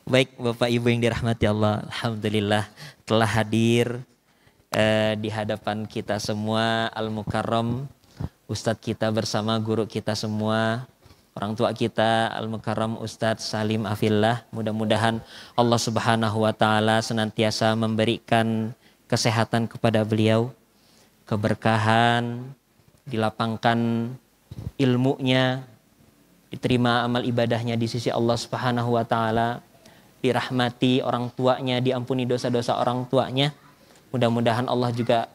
Baik Bapak Ibu yang dirahmati Allah, Alhamdulillah telah hadir di hadapan kita semua Al-Mukarram, Ustadz kita bersama guru kita semua, orang tua kita Al-Mukarram Ustadz Salim Afillah. Mudah-mudahan Allah Subhanahu wa Ta'ala senantiasa memberikan kesehatan kepada beliau, keberkahan, dilapangkan ilmunya, diterima amal ibadahnya di sisi Allah Subhanahu wa Ta'ala, dirahmati orang tuanya, diampuni dosa-dosa orang tuanya. Mudah-mudahan Allah juga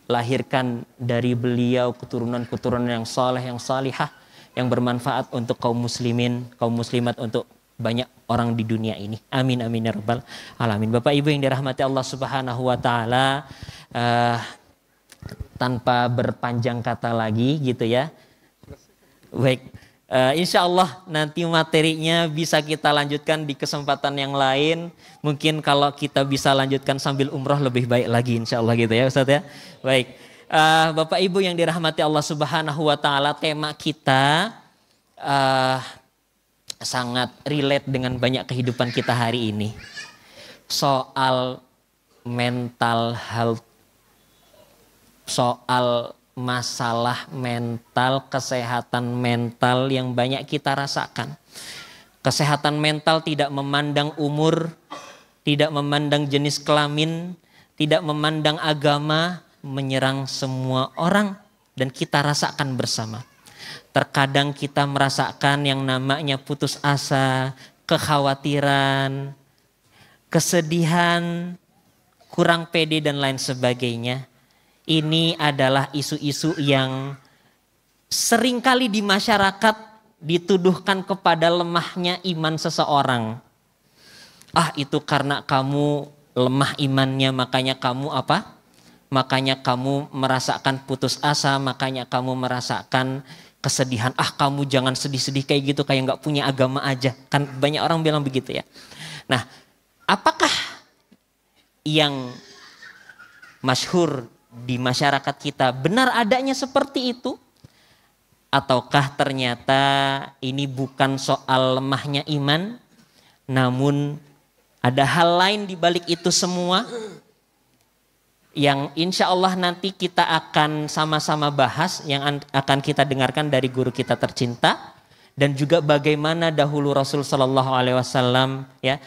lahirkan dari beliau keturunan-keturunan yang saleh, yang salihah, yang bermanfaat untuk kaum muslimin, kaum muslimat, untuk banyak orang di dunia ini. Amin amin ya rabbal alamin. Bapak Ibu yang dirahmati Allah Subhanahu wa Ta'ala, tanpa berpanjang kata lagi gitu ya. Baik. Insya Allah nanti materinya bisa kita lanjutkan di kesempatan yang lain. Mungkin kalau kita bisa lanjutkan sambil umroh lebih baik lagi, insya Allah gitu ya Ustadz ya. Baik, Bapak Ibu yang dirahmati Allah Subhanahu wa Ta'ala, tema kita sangat relate dengan banyak kehidupan kita hari ini. Soal mental health, soal masalah mental, kesehatan mental yang banyak kita rasakan. Kesehatan mental tidak memandang umur, tidak memandang jenis kelamin, tidak memandang agama, menyerang semua orang dan kita rasakan bersama. Terkadang kita merasakan yang namanya putus asa, kekhawatiran, kesedihan, kurang pede dan lain sebagainya. Ini adalah isu-isu yang seringkali di masyarakat dituduhkan kepada lemahnya iman seseorang. Ah, itu karena kamu lemah imannya, makanya kamu apa? Makanya kamu merasakan putus asa, makanya kamu merasakan kesedihan. Ah, kamu jangan sedih-sedih kayak gitu, kayak gak punya agama aja. Kan banyak orang bilang begitu ya. Nah, apakah yang masyhur di masyarakat kita benar adanya seperti itu? Ataukah ternyata ini bukan soal lemahnya iman, namun ada hal lain di balik itu semua yang insya Allah nanti kita akan sama-sama bahas, yang akan kita dengarkan dari guru kita tercinta, dan juga bagaimana dahulu Rasul Shallallahu Alaihi Wasallam ya,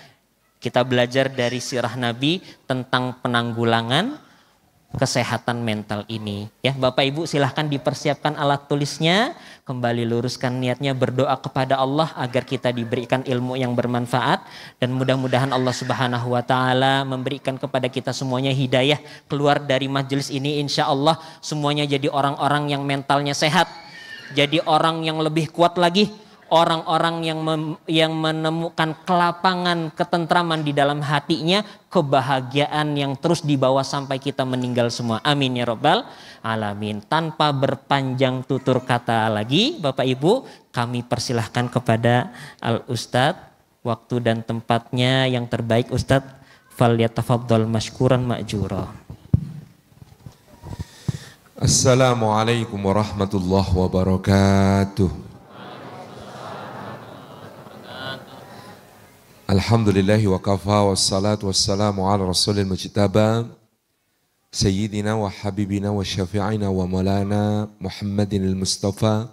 kita belajar dari sirah Nabi tentang penanggulangan kesehatan mental ini. Ya, Bapak Ibu silahkan dipersiapkan alat tulisnya, kembali luruskan niatnya, berdoa kepada Allah agar kita diberikan ilmu yang bermanfaat dan mudah-mudahan Allah Subhanahu wa Ta'ala memberikan kepada kita semuanya hidayah keluar dari majelis ini. Insya Allah semuanya jadi orang-orang yang mentalnya sehat, jadi orang yang lebih kuat lagi, orang-orang yang menemukan kelapangan, ketentraman di dalam hatinya, kebahagiaan yang terus dibawa sampai kita meninggal semua. Amin ya rabbal alamin. Tanpa berpanjang tutur kata lagi, Bapak Ibu, kami persilahkan kepada Al-Ustadz, waktu dan tempatnya yang terbaik. Ustadz, falyatafaddal mashkuran ma'jura. Assalamualaikum warahmatullahi wabarakatuh. Alhamdulillahi wa kafa wassalatu wassalamu ala rasulil mujtaba Sayyidina wa habibina wa syafi'ina wa maulana Muhammadin al-Mustafa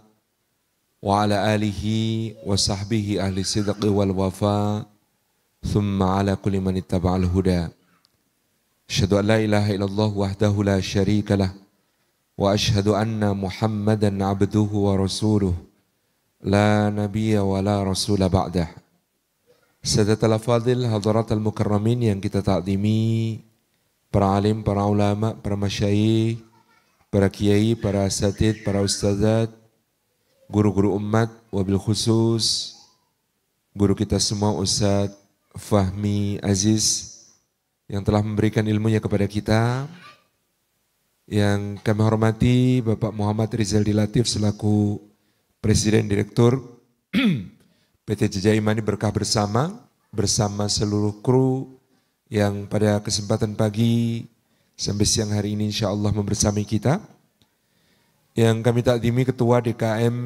wa ala alihi wa sahbihi ahli sidqi wal wafa thumma ala kulli man ittaba'al huda. Asyhadu an la ilaha illallah wahdahu la syarika lah wa asyhadu anna Muhammadan abduhu wa rasuluh la nabiyya wa la rasula ba'dah. Sadatul Fadil, Hadrat Al-Mukarramin yang kita takdimi, para alim, para ulama, para masyayikh, para kiai, para asatid, para ustazat, guru-guru umat, wabil khusus guru kita semua Ustaz Fahmi Aziz yang telah memberikan ilmunya kepada kita. Yang kami hormati Bapak Muhammad Rizaldi Latif selaku Presiden Direktur PT Jejak Imani Berkah bersama seluruh kru yang pada kesempatan pagi sampai siang hari ini insya Allah membersamai kita. Yang kami takdimi Ketua DKM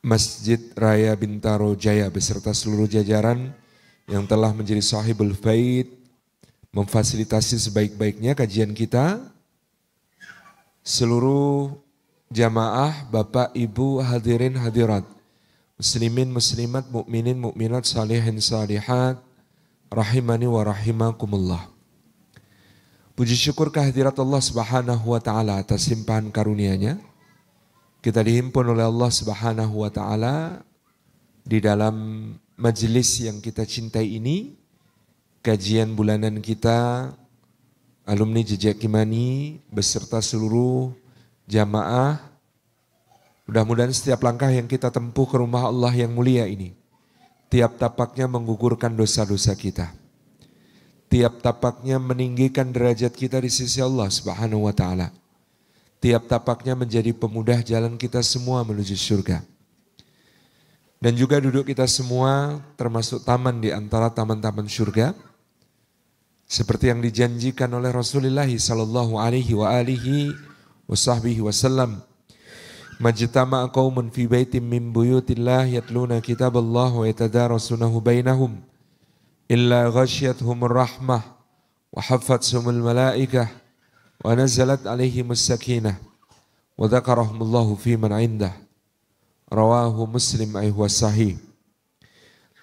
Masjid Raya Bintaro Jaya beserta seluruh jajaran yang telah menjadi sahibul faid, memfasilitasi sebaik-baiknya kajian kita, seluruh jamaah, bapak, ibu, hadirin, hadirat, muslimin, muslimat, mukminin, mukminat, salihin, salihat, rahimani wa rahimakumullah. Puji syukur kehadirat Allah Subhanahu wa taala atas limpahan karunia-Nya. Kita dihimpun oleh Allah Subhanahu wa taala di dalam majelis yang kita cintai ini, kajian bulanan kita alumni Jejak Kimani beserta seluruh jamaah. Mudah-mudahan setiap langkah yang kita tempuh ke rumah Allah yang mulia ini, tiap tapaknya menggugurkan dosa-dosa kita. Tiap tapaknya meninggikan derajat kita di sisi Allah Subhanahu wa taala. Tiap tapaknya menjadi pemudah jalan kita semua menuju surga. Dan juga duduk kita semua termasuk taman di antara taman-taman surga. Seperti yang dijanjikan oleh Rasulullah sallallahu alaihi wa alihi wasallam. Majtama'a qaumun fi baitin min buyutillah yatluna kitaballah wa yatadarasunahu bainahum illa ghasyiyatuhumur rahmah wa haffathumul malaikah wa nazalat alaihimus sakinah wa dzakarahumullahu fi man indah. Rawahu Muslim ayhuwa sahih.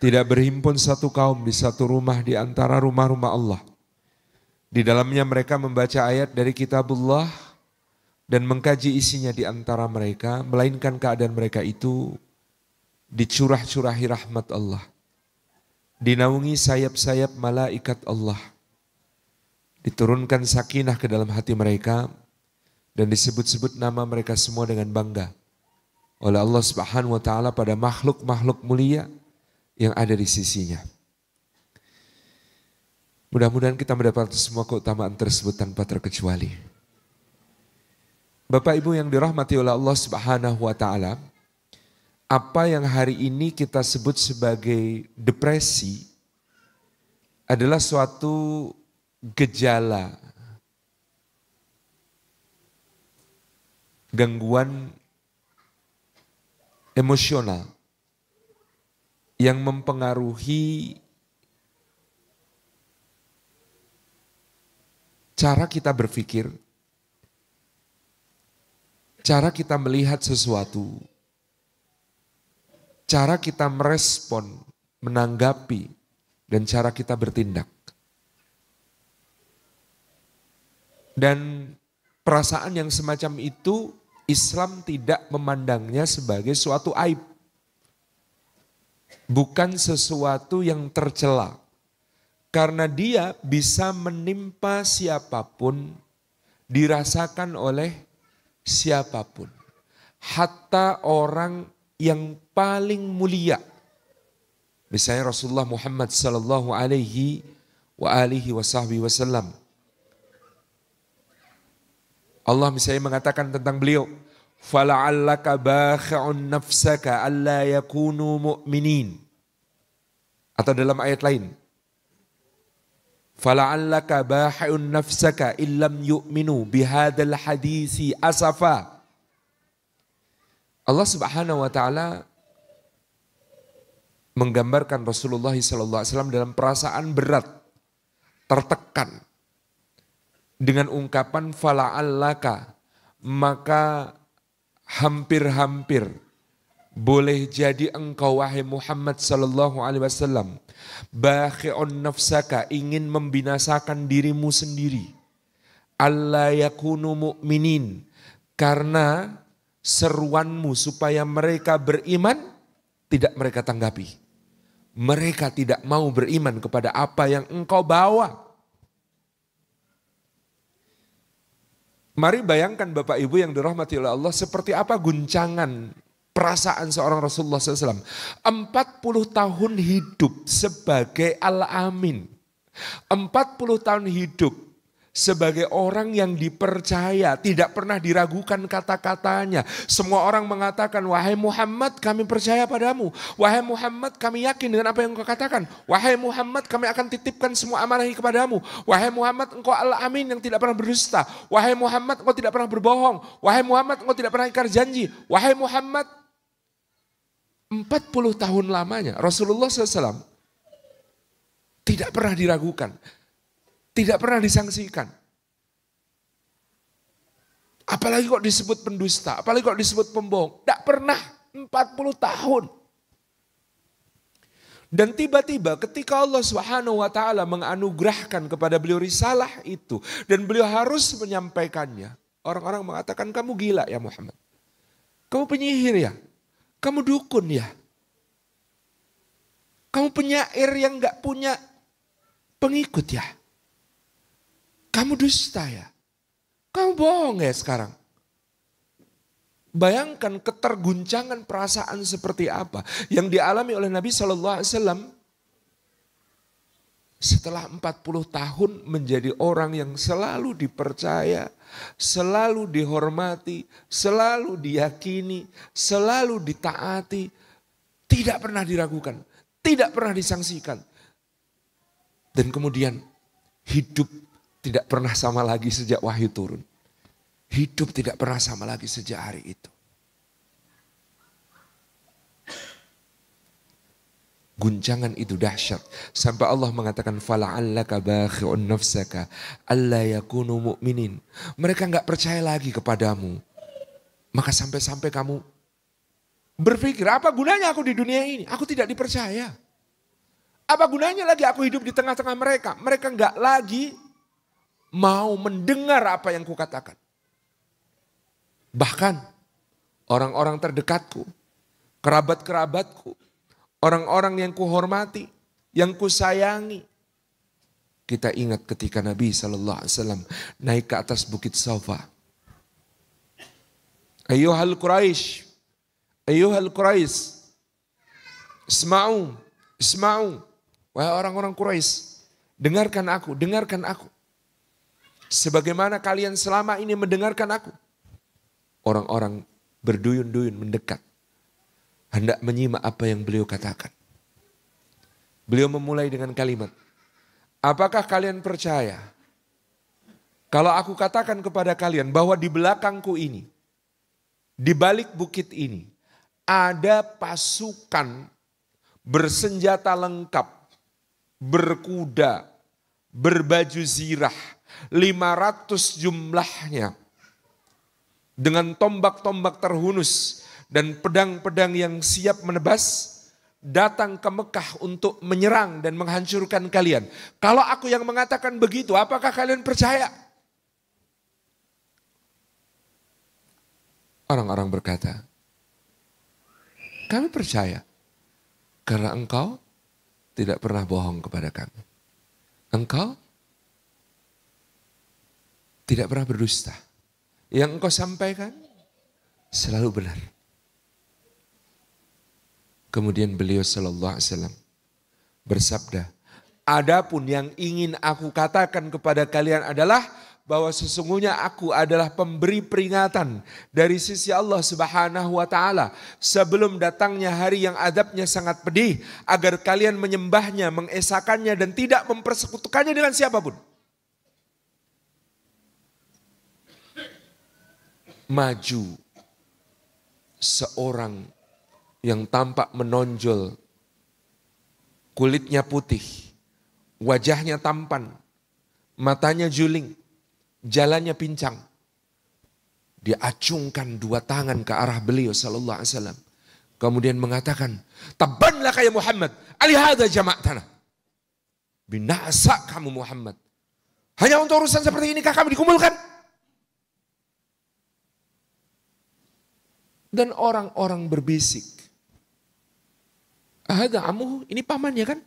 Tidak berhimpun satu kaum di satu rumah di antara rumah-rumah Allah. Di dalamnya mereka membaca ayat dari kitabullah dan mengkaji isinya di antara mereka, melainkan keadaan mereka itu dicurah-curahi rahmat Allah. Dinaungi sayap-sayap malaikat Allah. Diturunkan sakinah ke dalam hati mereka dan disebut-sebut nama mereka semua dengan bangga oleh Allah Subhanahu wa taala pada makhluk-makhluk mulia yang ada di sisinya. Mudah-mudahan kita mendapat semua keutamaan tersebut tanpa terkecuali. Bapak Ibu yang dirahmati oleh Allah Subhanahu wa taala, apa yang hari ini kita sebut sebagai depresi adalah suatu gejala gangguan emosional yang mempengaruhi cara kita berpikir, cara kita melihat sesuatu, cara kita merespon, menanggapi, dan cara kita bertindak. Dan perasaan yang semacam itu Islam tidak memandangnya sebagai suatu aib. Bukan sesuatu yang tercela. Karena dia bisa menimpa siapapun, dirasakan oleh siapapun. Hatta orang yang paling mulia. Misalnya Rasulullah Muhammad sallallahu alaihi wasallam. Allah misalnya mengatakan tentang beliau, fala'allaka bakhi'un nafsaka alla yakunu mu'minin. Atau dalam ayat lain, fala'allaka bakhi'un nafsaka illam yu'minu bihadzal hadisi asafa. Allah Subhanahu wa taala menggambarkan Rasulullah SAW dalam perasaan berat, tertekan. Dengan ungkapan fala'allaka, maka hampir-hampir boleh jadi engkau wahai Muhammad sallallahu alaihi wasallam bakhi'un nafsaka, ingin membinasakan dirimu sendiri. Alla yakunu mu'minin, karena seruanmu supaya mereka beriman tidak mereka tanggapi. Mereka tidak mau beriman kepada apa yang engkau bawa. Mari bayangkan Bapak Ibu yang dirahmati oleh Allah, seperti apa guncangan perasaan seorang Rasulullah SAW. 40 tahun hidup sebagai Al-Amin. 40 tahun hidup sebagai orang yang dipercaya, tidak pernah diragukan kata-katanya. Semua orang mengatakan, wahai Muhammad kami percaya padamu. Wahai Muhammad kami yakin dengan apa yang engkau katakan. Wahai Muhammad kami akan titipkan semua amanah kepadamu. Wahai Muhammad engkau Al-Amin yang tidak pernah berdusta. Wahai Muhammad engkau tidak pernah berbohong. Wahai Muhammad engkau tidak pernah ingkar janji. Wahai Muhammad, 40 tahun lamanya Rasulullah SAW Tidak pernah diragukan. Tidak pernah disangsikan. Apalagi kok disebut pendusta, apalagi kok disebut pembohong. Tidak pernah, 40 tahun. Dan tiba-tiba ketika Allah Subhanahu wa taala menganugerahkan kepada beliau risalah itu dan beliau harus menyampaikannya, orang-orang mengatakan, kamu gila ya Muhammad. Kamu penyihir ya? Kamu dukun ya? Kamu penyair yang gak punya pengikut ya? Kamu dusta ya? Kamu bohong ya sekarang? Bayangkan keterguncangan perasaan seperti apa yang dialami oleh Nabi SAW setelah 40 tahun menjadi orang yang selalu dipercaya, selalu dihormati, selalu diyakini, selalu ditaati, tidak pernah diragukan, tidak pernah disangsikan. Dan kemudian hidup tidak pernah sama lagi sejak wahyu turun. Hidup tidak pernah sama lagi sejak hari itu. Guncangan itu dahsyat. Sampai Allah mengatakan, fala'allaka bakhi'un nafsaka alla yakunu mu'minin. Mereka enggak percaya lagi kepadamu. Maka sampai-sampai kamu berpikir, apa gunanya aku di dunia ini? Aku tidak dipercaya. Apa gunanya lagi aku hidup di tengah-tengah mereka? Mereka enggak lagi mau mendengar apa yang kukatakan. Bahkan orang-orang terdekatku, kerabat-kerabatku, orang-orang yang kuhormati, yang kusayangi. Kita ingat ketika Nabi SAW naik ke atas bukit Safa. Ayyuhal Quraisy, ayyuhal Quraisy, isma'u, isma'u. Wahai orang-orang Quraisy, dengarkan aku, dengarkan aku. Sebagaimana kalian selama ini mendengarkan aku. Orang-orang berduyun-duyun mendekat. Hendak menyimak apa yang beliau katakan. Beliau memulai dengan kalimat, apakah kalian percaya kalau aku katakan kepada kalian bahwa di belakangku ini, di balik bukit ini, ada pasukan bersenjata lengkap, berkuda, berbaju zirah, 500 jumlahnya, dengan tombak-tombak terhunus dan pedang-pedang yang siap menebas, datang ke Mekah untuk menyerang dan menghancurkan kalian. Kalau aku yang mengatakan begitu, apakah kalian percaya? Orang-orang berkata, kami percaya karena engkau tidak pernah bohong kepada kami. Engkau tidak pernah berdusta. Yang engkau sampaikan selalu benar. Kemudian beliau sallallahu alaihi wasallam bersabda, adapun yang ingin aku katakan kepada kalian adalah bahwa sesungguhnya aku adalah pemberi peringatan dari sisi Allah Subhanahu wa taala sebelum datangnya hari yang adabnya sangat pedih, agar kalian menyembahnya, mengesakannya dan tidak mempersekutukannya dengan siapapun. Maju seorang yang tampak menonjol, kulitnya putih, wajahnya tampan, matanya juling, jalannya pincang. Dia acungkan dua tangan ke arah beliau sallallahu alaihi wasallam. Kemudian mengatakan, "Tabban laka ya Muhammad, alihada jama'tana." Binasa kamu Muhammad. Hanya untuk urusan seperti inikah kami dikumpulkan? Dan orang-orang berbisik, "Ahada amuhu, ini pamannya kan?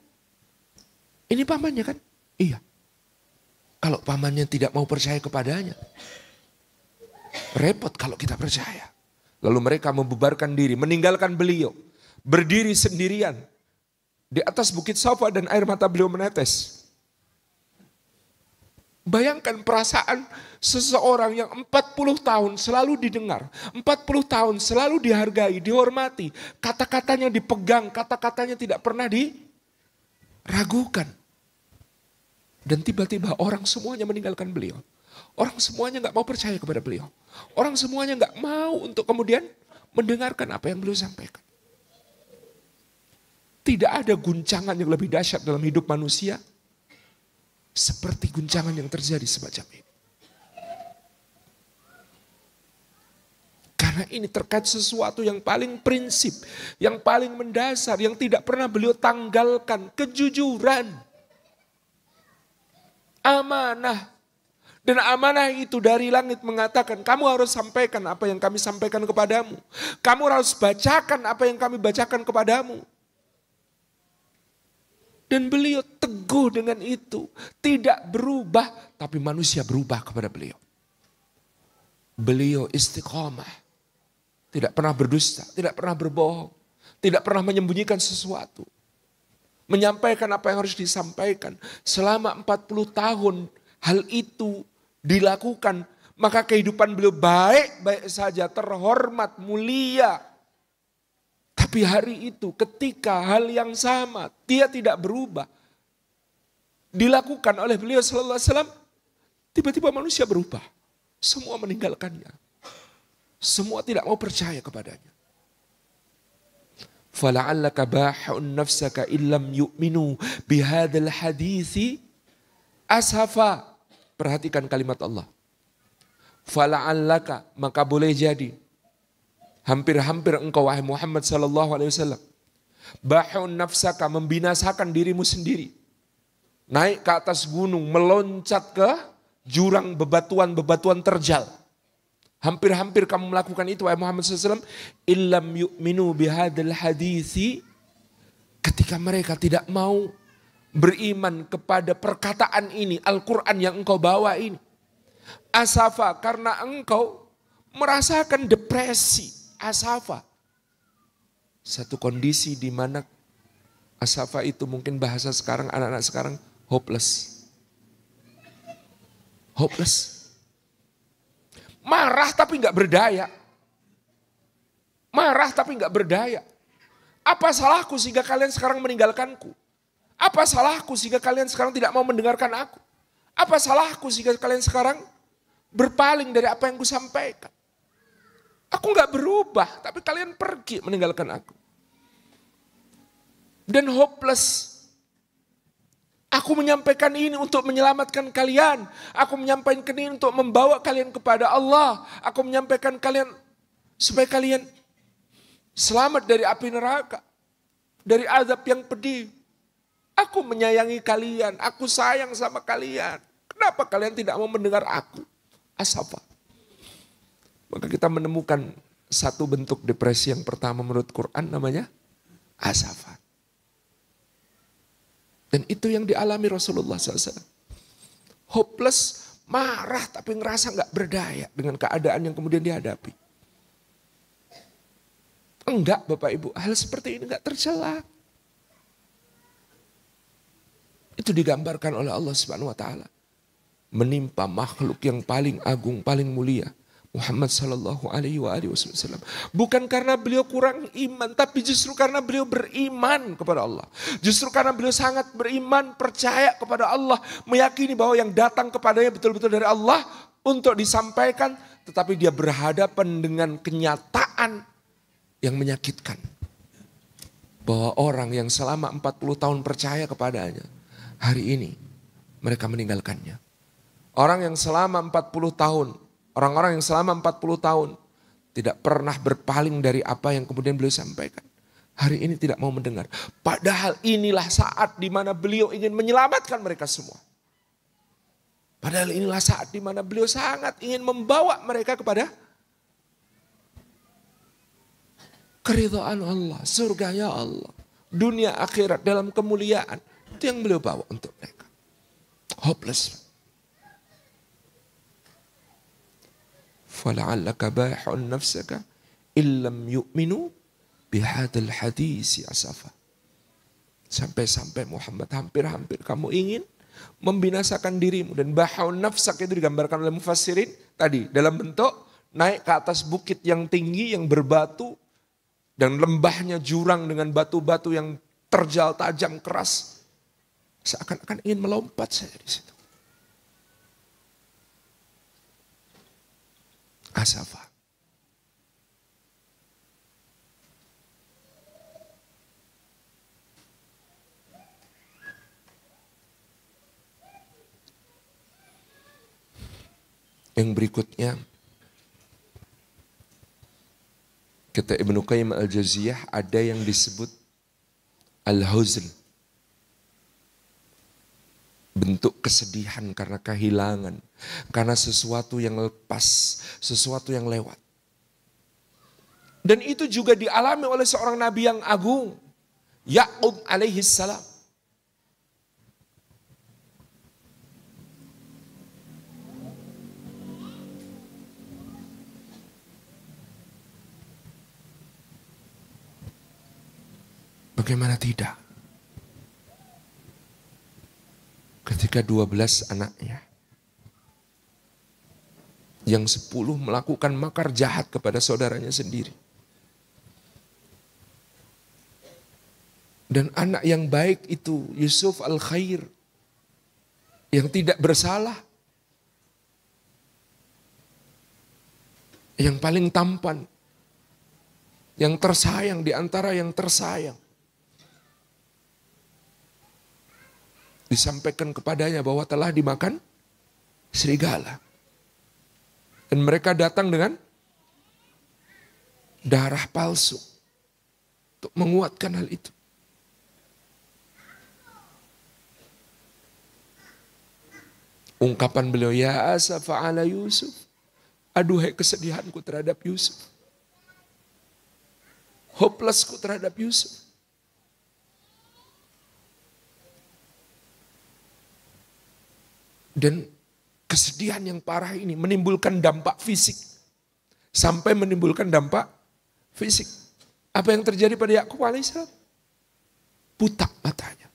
Ini pamannya kan?" Iya. Kalau pamannya tidak mau percaya kepadanya, repot kalau kita percaya. Lalu mereka membubarkan diri, meninggalkan beliau, berdiri sendirian di atas bukit Safa dan air mata beliau menetes. Bayangkan perasaan seseorang yang 40 tahun selalu didengar, 40 tahun selalu dihargai, dihormati, kata-katanya dipegang, kata-katanya tidak pernah diragukan. Dan tiba-tiba orang semuanya meninggalkan beliau. Orang semuanya gak mau percaya kepada beliau. Orang semuanya gak mau untuk kemudian mendengarkan apa yang beliau sampaikan. Tidak ada guncangan yang lebih dahsyat dalam hidup manusia Seperti guncangan yang terjadi semacam ini. Karena ini terkait sesuatu yang paling prinsip, yang paling mendasar, yang tidak pernah beliau tanggalkan, kejujuran. Amanah. Dan amanah itu dari langit mengatakan, kamu harus sampaikan apa yang kami sampaikan kepadamu. Kamu harus bacakan apa yang kami bacakan kepadamu. Dan beliau teguh dengan itu. Tidak berubah, tapi manusia berubah kepada beliau. Beliau istiqamah. Tidak pernah berdusta, tidak pernah berbohong. Tidak pernah menyembunyikan sesuatu. Menyampaikan apa yang harus disampaikan. Selama 40 tahun hal itu dilakukan. Maka kehidupan beliau baik-baik saja, terhormat, mulia. Tapi hari itu ketika hal yang sama, dia tidak berubah. Dilakukan oleh beliau sallallahu alaihi wasallam, tiba-tiba manusia berubah. Semua meninggalkannya. Semua tidak mau percaya kepadanya. Fala'allaka bah'un nafsaka illam yu'minu bihadzal hadithi ashafa. Perhatikan kalimat Allah. Fala'allaka, maka boleh jadi hampir-hampir engkau wahai Muhammad sallallahu alaihi wasallam bah'un nafsaka, membinasakan dirimu sendiri. Naik ke atas gunung, meloncat ke jurang bebatuan-bebatuan terjal. Hampir-hampir kamu melakukan itu wahai Muhammad SAW. Illam yu'minu bihadzal hadithi. Ketika mereka tidak mau beriman kepada perkataan ini, Al-Quran yang engkau bawa ini. Asafa, karena engkau merasakan depresi. Asafa. Satu kondisi di mana asafa itu mungkin bahasa sekarang, anak-anak sekarang hopeless. Hopeless. Marah tapi nggak berdaya. Marah tapi nggak berdaya. Apa salahku sehingga kalian sekarang meninggalkanku? Apa salahku sehingga kalian sekarang tidak mau mendengarkan aku? Apa salahku sehingga kalian sekarang berpaling dari apa yang kusampaikan? Aku nggak berubah, tapi kalian pergi meninggalkan aku. Dan hopeless. Aku menyampaikan ini untuk menyelamatkan kalian. Aku menyampaikan ini untuk membawa kalian kepada Allah. Aku menyampaikan kalian supaya kalian selamat dari api neraka. Dari azab yang pedih. Aku menyayangi kalian. Aku sayang sama kalian. Kenapa kalian tidak mau mendengar aku? Asafa. Maka kita menemukan satu bentuk depresi yang pertama menurut Quran namanya asafa. Dan itu yang dialami Rasulullah SAW. Hopeless, marah tapi ngerasa gak berdaya dengan keadaan yang kemudian dihadapi. Enggak Bapak Ibu, hal seperti ini gak tercela. Itu digambarkan oleh Allah Subhanahu wa taala. Menimpa makhluk yang paling agung, paling mulia. Muhammad sallallahu alaihi wasallam. Bukan karena beliau kurang iman, tapi justru karena beliau beriman kepada Allah. Justru karena beliau sangat beriman, percaya kepada Allah, meyakini bahwa yang datang kepadanya betul-betul dari Allah untuk disampaikan, tetapi dia berhadapan dengan kenyataan yang menyakitkan. Bahwa orang yang selama 40 tahun percaya kepadanya, hari ini mereka meninggalkannya. Orang yang selama 40 tahun, orang-orang yang selama 40 tahun tidak pernah berpaling dari apa yang kemudian beliau sampaikan. Hari ini tidak mau mendengar. Padahal inilah saat di mana beliau ingin menyelamatkan mereka semua. Padahal inilah saat di mana beliau sangat ingin membawa mereka kepada keridhaan Allah, surganya Allah, dunia akhirat dalam kemuliaan. Itu yang beliau bawa untuk mereka. Hopeless. Fala'allaka bah'un nafsaka illam yu'minu bihadzal hadisi asafa. Sampai-sampai Muhammad hampir-hampir kamu ingin membinasakan dirimu. Dan bah'un nafsak itu digambarkan oleh mufassirin tadi dalam bentuk naik ke atas bukit yang tinggi yang berbatu dan lembahnya jurang dengan batu-batu yang terjal tajam keras. Seakan-akan ingin melompat saja di situ. Asafa. Yang berikutnya, kata Ibnu Qayyim al-Jauziyah, ada yang disebut al-huzn. Bentuk kesedihan karena kehilangan, karena sesuatu yang lepas, sesuatu yang lewat. Dan itu juga dialami oleh seorang nabi yang agung, Ya'qub alaihi salam. Bagaimana tidak? Ketika 12 anaknya, yang 10 melakukan makar jahat kepada saudaranya sendiri. Dan anak yang baik itu Yusuf al-Khair, yang tidak bersalah, yang paling tampan, yang tersayang di antara yang tersayang. Disampaikan kepadanya bahwa telah dimakan serigala. Dan mereka datang dengan darah palsu untuk menguatkan hal itu. Ungkapan beliau, ya asafa ala Yusuf. Aduhai kesedihanku terhadap Yusuf. Hopelessku terhadap Yusuf. Dan kesedihan yang parah ini menimbulkan dampak fisik. Sampai menimbulkan dampak fisik. Apa yang terjadi pada Yakub alaihissalam? Buta matanya.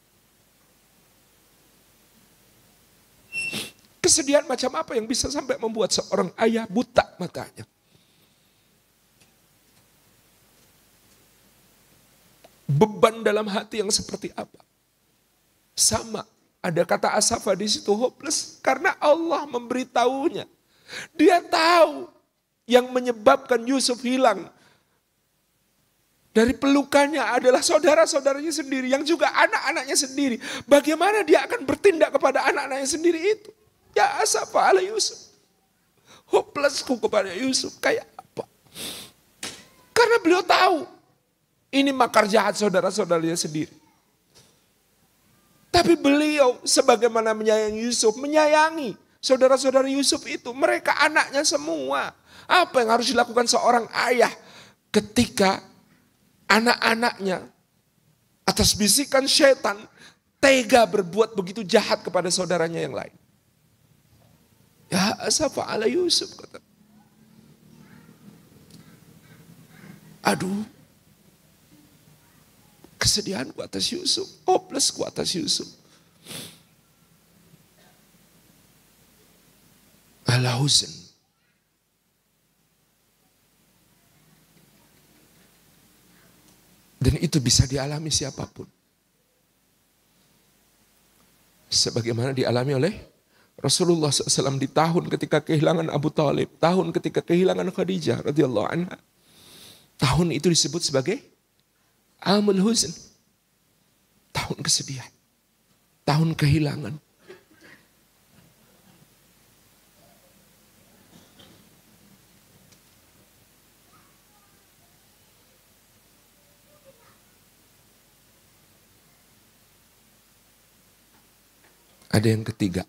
Kesedihan macam apa yang bisa sampai membuat seorang ayah buta matanya? Beban dalam hati yang seperti apa? Sama. Ada kata asafa di situ, hopeless, karena Allah memberitahunya. Dia tahu yang menyebabkan Yusuf hilang dari pelukannya adalah saudara-saudaranya sendiri, yang juga anak-anaknya sendiri. Bagaimana dia akan bertindak kepada anak-anaknya sendiri itu? Ya asafa ala Yusuf. Hopelessku kepada Yusuf, kayak apa? Karena beliau tahu ini makar jahat saudara-saudaranya sendiri. Tapi beliau sebagaimana menyayangi Yusuf, menyayangi saudara-saudara Yusuf itu. Mereka anaknya semua. Apa yang harus dilakukan seorang ayah ketika anak-anaknya atas bisikan syaitan tega berbuat begitu jahat kepada saudaranya yang lain? Ya asafa ala Yusuf, kata. Aduh, kesedihanku atas Yusuf, hopelessku atas Yusuf. Al-huzn. Dan itu bisa dialami siapapun. Sebagaimana dialami oleh Rasulullah SAW di tahun ketika kehilangan Abu Talib, tahun ketika kehilangan Khadijah radhiyallahu anha. Tahun itu disebut sebagai Amul huzn, tahun kesedihan, tahun kehilangan. Ada yang ketiga,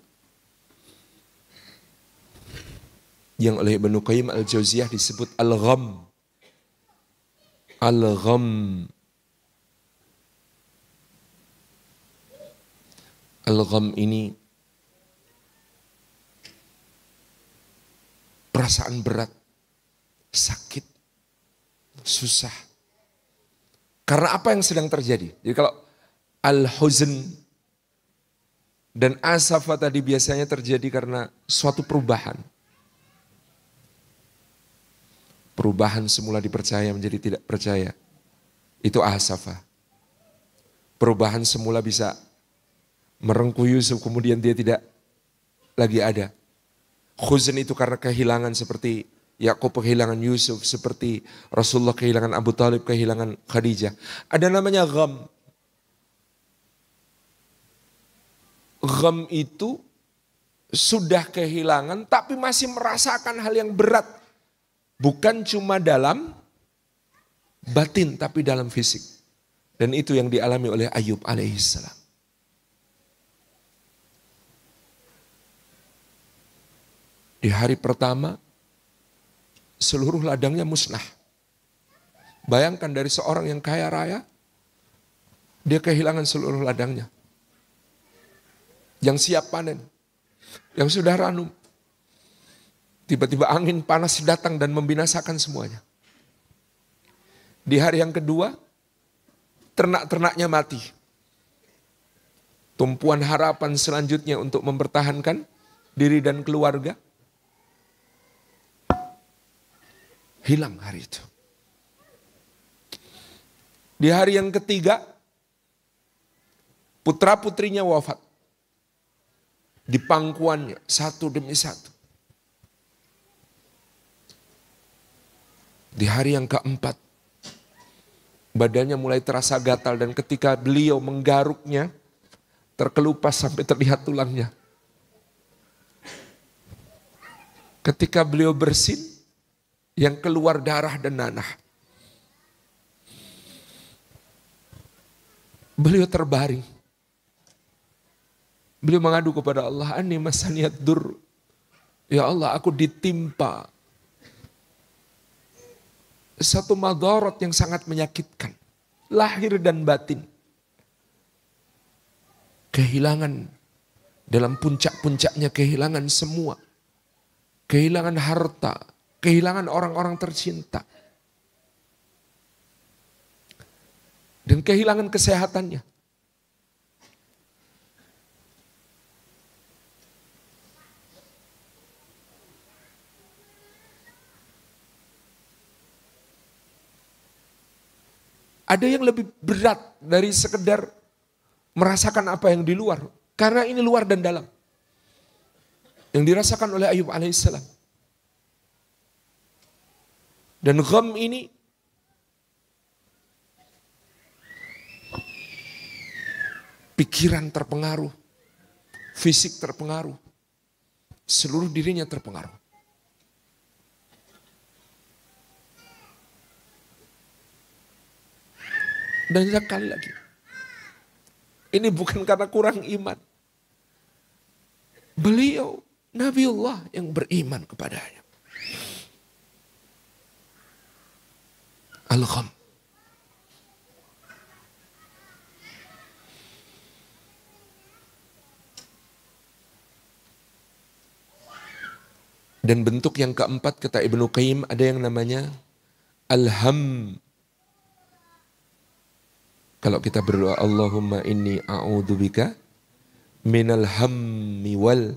yang oleh Ibnu Qayyim al-Jauziyah disebut al-gham. Al-gham. Al-gham ini perasaan berat, sakit, susah. Karena apa yang sedang terjadi? Jadi kalau al-huzn dan asafa tadi biasanya terjadi karena suatu perubahan. Perubahan semula dipercaya menjadi tidak percaya. Itu asafa. Perubahan semula bisa merengkuh Yusuf, kemudian dia tidak lagi ada. Huzn itu karena kehilangan, seperti Yakub kehilangan Yusuf, seperti Rasulullah kehilangan Abu Talib, kehilangan Khadijah. Ada namanya gham. Gham itu sudah kehilangan tapi masih merasakan hal yang berat. Bukan cuma dalam batin tapi dalam fisik. Dan itu yang dialami oleh Ayub alaihissalam. Di hari pertama seluruh ladangnya musnah. Bayangkan dari seorang yang kaya raya, dia kehilangan seluruh ladangnya. Yang siap panen, yang sudah ranum. Tiba-tiba angin panas datang dan membinasakan semuanya. Di hari yang kedua, ternak-ternaknya mati. Tumpuan harapan selanjutnya untuk mempertahankan diri dan keluarga, hilang hari itu. Di hari yang ketiga, putra-putrinya wafat. Di pangkuannya, satu demi satu. Di hari yang keempat, badannya mulai terasa gatal dan ketika beliau menggaruknya, terkelupas sampai terlihat tulangnya. Ketika beliau bersin, yang keluar darah dan nanah. Beliau terbaring. Beliau mengadu kepada Allah, "Anni masaniyad dur." Ya Allah, aku ditimpa satu madarat yang sangat menyakitkan. Lahir dan batin. Kehilangan, dalam puncak-puncaknya kehilangan semua. Kehilangan harta, kehilangan orang-orang tercinta. Dan kehilangan kesehatannya. Ada yang lebih berat dari sekedar merasakan apa yang di luar. Karena ini luar dan dalam. Yang dirasakan oleh Ayub alaihissalam. Dan gham ini pikiran terpengaruh, fisik terpengaruh, seluruh dirinya terpengaruh. Dan sekali lagi, ini bukan karena kurang iman. Beliau, Nabiullah yang beriman kepadanya. Al-Gham. Dan bentuk yang keempat kata Ibnu Qayyim ada yang namanya Al-Ham. Kalau kita berdoa Allahumma inni a'udzubika minal hammi wal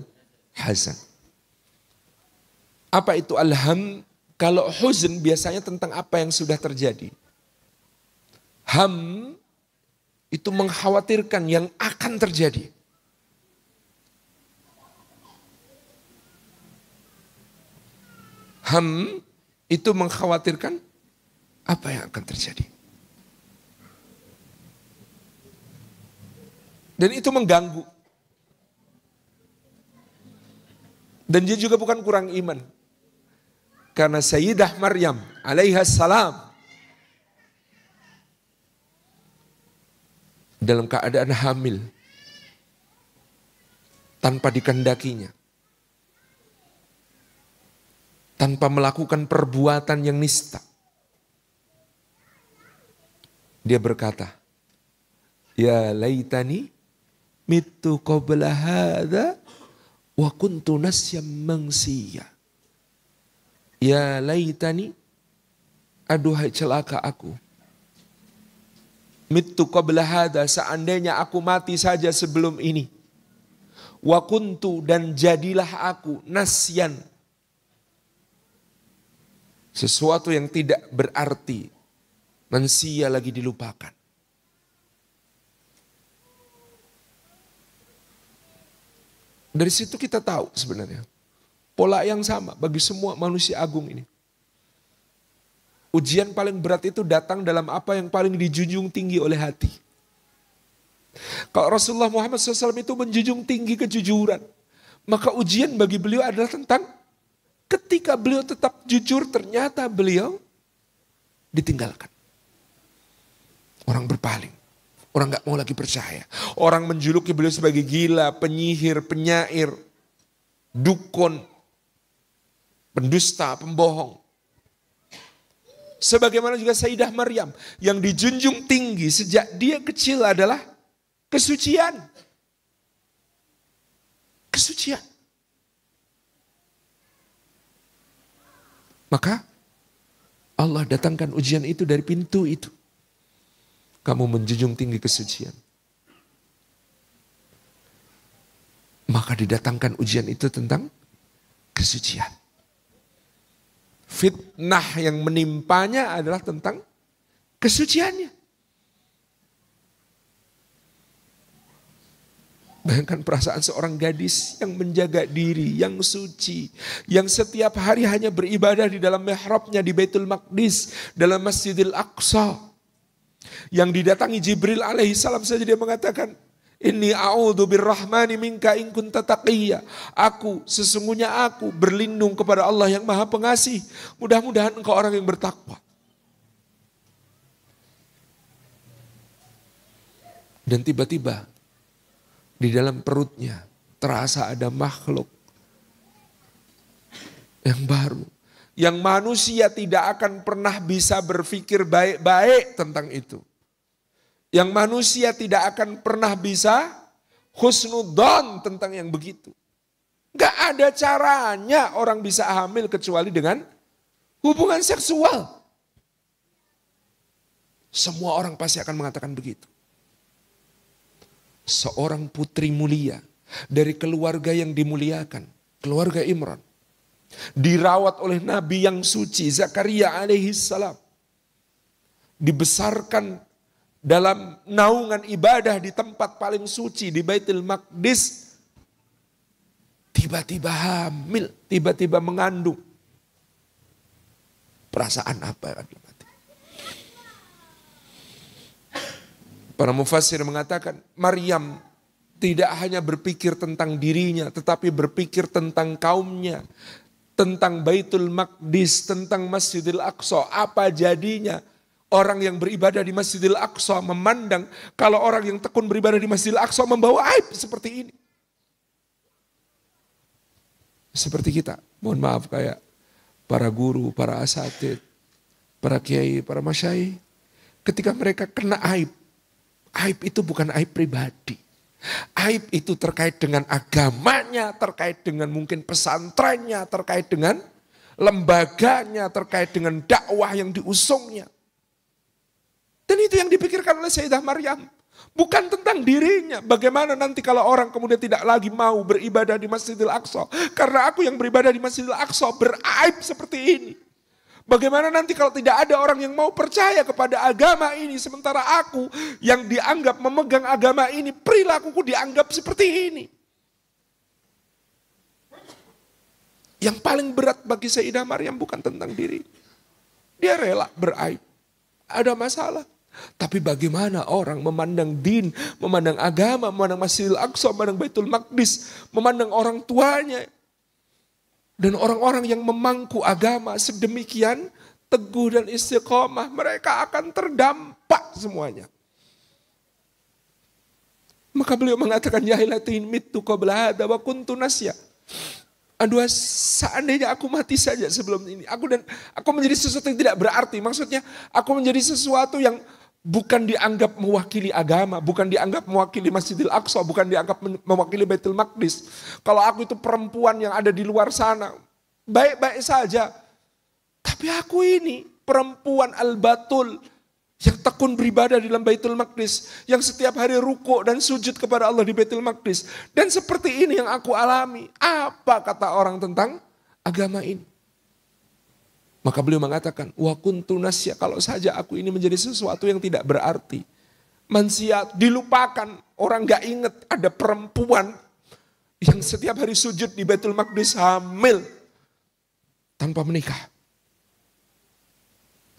hazan. Apa itu al-ham? Kalau huzn biasanya tentang apa yang sudah terjadi. Ham itu mengkhawatirkan yang akan terjadi. Ham itu mengkhawatirkan apa yang akan terjadi. Dan itu mengganggu. Dan dia juga bukan kurang iman. Karena Sayyidah Maryam alaihassalam dalam keadaan hamil. Tanpa dikendakinya. Tanpa melakukan perbuatan yang nista. Dia berkata, "Ya laitani mitu qabla hadha wa kuntu nasyam mansiya." Ya laitani, aduhai celaka aku. Mitu qabla hadha, seandainya aku mati saja sebelum ini. Wa kuntu, dan jadilah aku nasyan. Sesuatu yang tidak berarti. Mansiya lagi dilupakan. Dari situ kita tahu sebenarnya. Pola yang sama bagi semua manusia agung ini. Ujian paling berat itu datang dalam apa yang paling dijunjung tinggi oleh hati. Kalau Rasulullah Muhammad SAW itu menjunjung tinggi kejujuran. Maka ujian bagi beliau adalah tentang ketika beliau tetap jujur, ternyata beliau ditinggalkan. Orang berpaling. Orang gak mau lagi percaya. Orang menjuluki beliau sebagai gila, penyihir, penyair, dukun, pendusta, pembohong. Sebagaimana juga Sayyidah Maryam yang dijunjung tinggi sejak dia kecil adalah kesucian. Kesucian. Maka Allah datangkan ujian itu dari pintu itu. Kamu menjunjung tinggi kesucian. Maka didatangkan ujian itu tentang kesucian. Fitnah yang menimpanya adalah tentang kesuciannya. Bayangkan perasaan seorang gadis yang menjaga diri, yang suci, yang setiap hari hanya beribadah di dalam mihrabnya di Baitul Maqdis, dalam Masjidil Aqsa. Yang didatangi Jibril alaihissalam saja dia mengatakan, Inni a'udzu birrahmani minka in kunta taqiyya. Sesungguhnya aku berlindung kepada Allah yang Maha Pengasih. Mudah-mudahan engkau orang yang bertakwa. Dan tiba-tiba di dalam perutnya terasa ada makhluk yang baru. Yang manusia tidak akan pernah bisa berpikir baik-baik tentang itu. Yang manusia tidak akan pernah bisa husnudzon tentang yang begitu. Gak ada caranya orang bisa hamil kecuali dengan hubungan seksual. Semua orang pasti akan mengatakan begitu. Seorang putri mulia dari keluarga yang dimuliakan, keluarga Imran, dirawat oleh Nabi yang suci Zakaria alaihissalam, dibesarkan dalam naungan ibadah di tempat paling suci di Baitul Maqdis, tiba-tiba hamil, tiba-tiba mengandung. Perasaan apa? Para mufassir mengatakan Maryam tidak hanya berpikir tentang dirinya, tetapi berpikir tentang kaumnya, tentang Baitul Maqdis, tentang Masjidil Aqsa. Apa jadinya orang yang beribadah di Masjidil Aqsa memandang kalau orang yang tekun beribadah di Masjidil Aqsa membawa aib seperti ini. Seperti kita, mohon maaf kayak para guru, para asatid, para kiai, para masyayikh. Ketika mereka kena aib, aib itu bukan aib pribadi. Aib itu terkait dengan agamanya, terkait dengan mungkin pesantrennya, terkait dengan lembaganya, terkait dengan dakwah yang diusungnya. Dan itu yang dipikirkan oleh Sayyidah Maryam. Bukan tentang dirinya. Bagaimana nanti kalau orang kemudian tidak lagi mau beribadah di Masjidil Aqsa. Karena aku yang beribadah di Masjidil Aqsa beraib seperti ini. Bagaimana nanti kalau tidak ada orang yang mau percaya kepada agama ini. Sementara aku yang dianggap memegang agama ini, perilakuku dianggap seperti ini. Yang paling berat bagi Sayyidah Maryam bukan tentang diri. Dia rela beraib. Ada masalah. Tapi bagaimana orang memandang din, memandang agama, memandang Masjidil Aqsa, memandang Baitul Maqdis, memandang orang tuanya. Dan orang-orang yang memangku agama sedemikian teguh dan istiqomah, mereka akan terdampak semuanya. Maka beliau mengatakan, ya ilatin mitu qabla hadza wa kuntu nasya. Aduh, seandainya aku mati saja sebelum ini. Aku menjadi sesuatu yang tidak berarti. Maksudnya aku menjadi sesuatu yang bukan dianggap mewakili agama, bukan dianggap mewakili Masjidil Aqsa, bukan dianggap mewakili Baitul Maqdis. Kalau aku itu perempuan yang ada di luar sana, baik-baik saja. Tapi aku ini perempuan al-batul yang tekun beribadah di dalam Baitul Maqdis, yang setiap hari rukuk dan sujud kepada Allah di Baitul Maqdis. Dan seperti ini yang aku alami. Apa kata orang tentang agama ini? Maka beliau mengatakan, wa kuntu nasya, kalau saja aku ini menjadi sesuatu yang tidak berarti. Mansiat, dilupakan, orang gak ingat ada perempuan yang setiap hari sujud di Baitul Maqdis hamil tanpa menikah.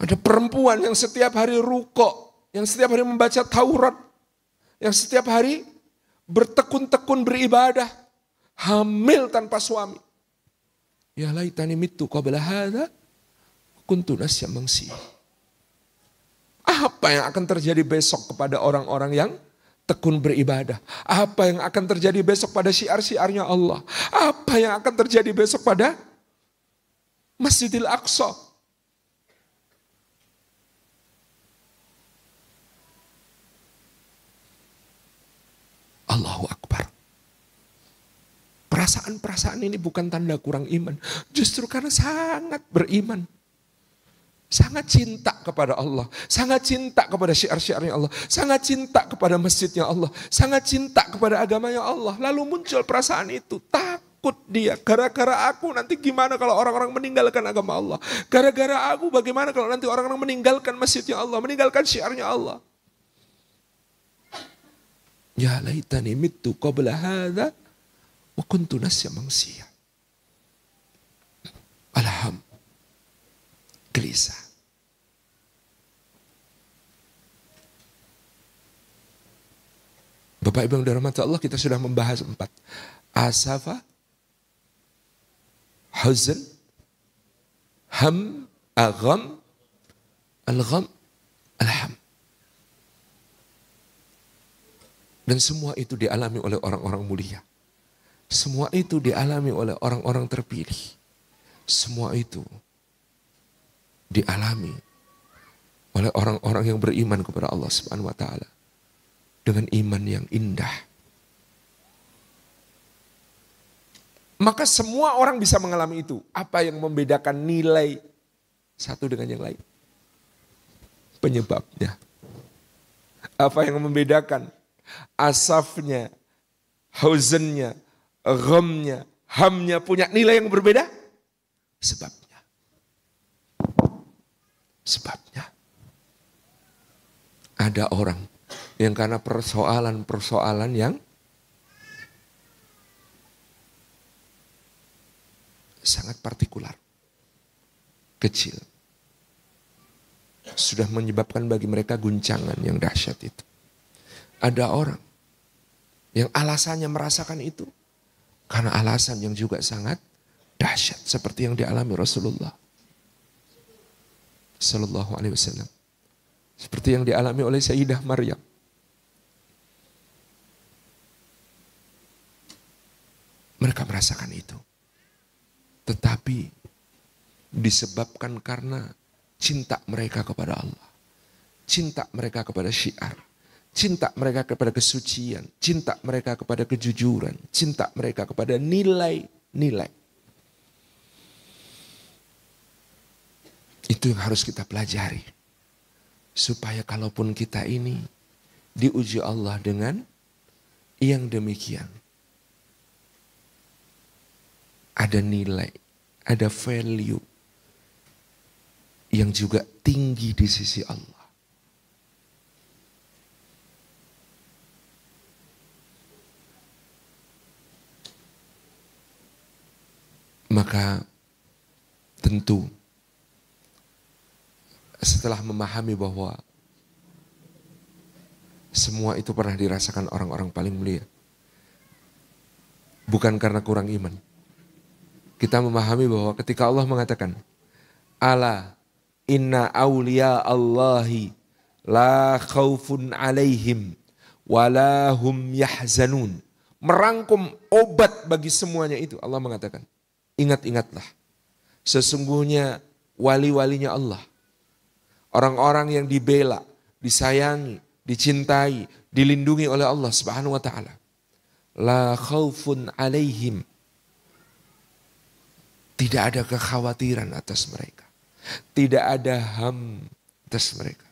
Ada perempuan yang setiap hari rukuk, yang setiap hari membaca Taurat, yang setiap hari bertekun-tekun beribadah, hamil tanpa suami. Ya laitani mittu qabla hadza kuntu nasyan mansiyya. Apa yang akan terjadi besok kepada orang-orang yang tekun beribadah? Apa yang akan terjadi besok pada syiar-syiarnya Allah? Apa yang akan terjadi besok pada Masjidil Aqsa? Allahu Akbar. Perasaan-perasaan ini bukan tanda kurang iman. Justru karena sangat beriman. Sangat cinta kepada Allah. Sangat cinta kepada syiar-syiarnya Allah. Sangat cinta kepada masjidnya Allah. Sangat cinta kepada agamanya Allah. Lalu muncul perasaan itu. Takut dia. Gara-gara aku nanti gimana kalau orang-orang meninggalkan agama Allah. Gara-gara aku bagaimana kalau nanti orang-orang meninggalkan masjidnya Allah. Meninggalkan syiarnya Allah. Ya laitani mittu qabla hadza wa kuntu nasyan mansiyya. Gelisah. Bapak Ibu yang dirahmati Allah, kita sudah membahas 4. Asafa, huzn, ham, agham, al-gham, alham. Dan semua itu dialami oleh orang-orang mulia. Semua itu dialami oleh orang-orang terpilih. Semua itu dialami oleh orang-orang yang beriman kepada Allah Subhanahu wa taala dengan iman yang indah. Maka semua orang bisa mengalami itu. Apa yang membedakan nilai satu dengan yang lain? Penyebabnya. Apa yang membedakan asafnya, huznnya, ghamnya, hamnya punya nilai yang berbeda? Sebabnya. Ada orang yang karena persoalan-persoalan yang sangat partikular, kecil, sudah menyebabkan bagi mereka guncangan yang dahsyat itu. Ada orang yang alasannya merasakan itu karena alasan yang juga sangat dahsyat seperti yang dialami Rasulullah Sallallahu Alaihi Wasallam, seperti yang dialami oleh Sayyidah Maryam. Mereka merasakan itu, tetapi disebabkan karena cinta mereka kepada Allah, cinta mereka kepada syiar, cinta mereka kepada kesucian, cinta mereka kepada kejujuran, cinta mereka kepada nilai-nilai. Itu yang harus kita pelajari. Supaya kalaupun kita ini diuji Allah dengan yang demikian. Ada nilai, ada value yang juga tinggi di sisi Allah. Maka tentu setelah memahami bahwa semua itu pernah dirasakan orang-orang paling mulia, bukan karena kurang iman. Kita memahami bahwa ketika Allah mengatakan, Ala inna awliya Allahi la khawfun alaihim walahum yahzanun. Merangkum obat bagi semuanya itu. Allah mengatakan, ingat-ingatlah. Sesungguhnya wali-walinya Allah. Orang-orang yang dibela, disayangi, dicintai, dilindungi oleh Allah Subhanahu wa taala. La khaufun alaihim. Tidak ada kekhawatiran atas mereka. Tidak ada ham atas mereka.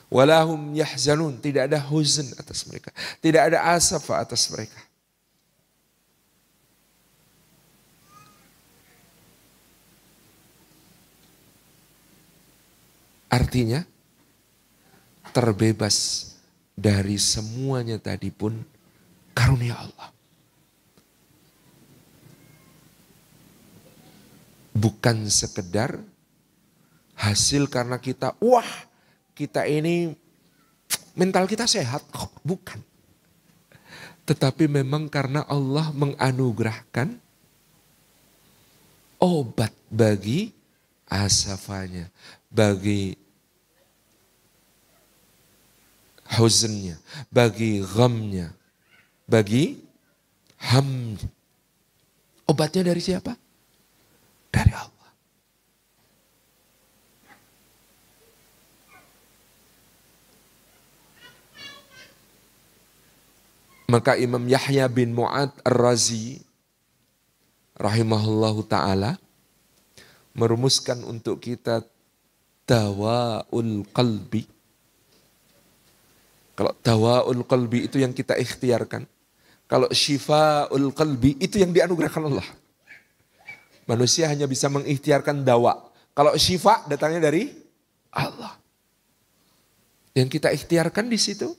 Walahum yahzanun, tidak ada huzn atas mereka. Tidak ada asaf atas mereka. Artinya terbebas dari semuanya tadi pun karunia Allah. Bukan sekedar hasil karena kita, wah kita ini mental kita sehat. Oh, bukan. Tetapi memang karena Allah menganugerahkan obat bagi asafanya, bagi huznnya, bagi ghamnya, bagi hamnya. Obatnya dari siapa? Dari Allah. Maka Imam Yahya bin Mu'ad Ar-Razi rahimahullahu ta'ala merumuskan untuk kita dawaul qalbi. Kalau dawaul qalbi itu yang kita ikhtiarkan. Kalau syifaul qalbi itu yang dianugerahkan Allah. Manusia hanya bisa mengikhtiarkan dawa. Kalau syifa datangnya dari Allah. Yang kita ikhtiarkan di situ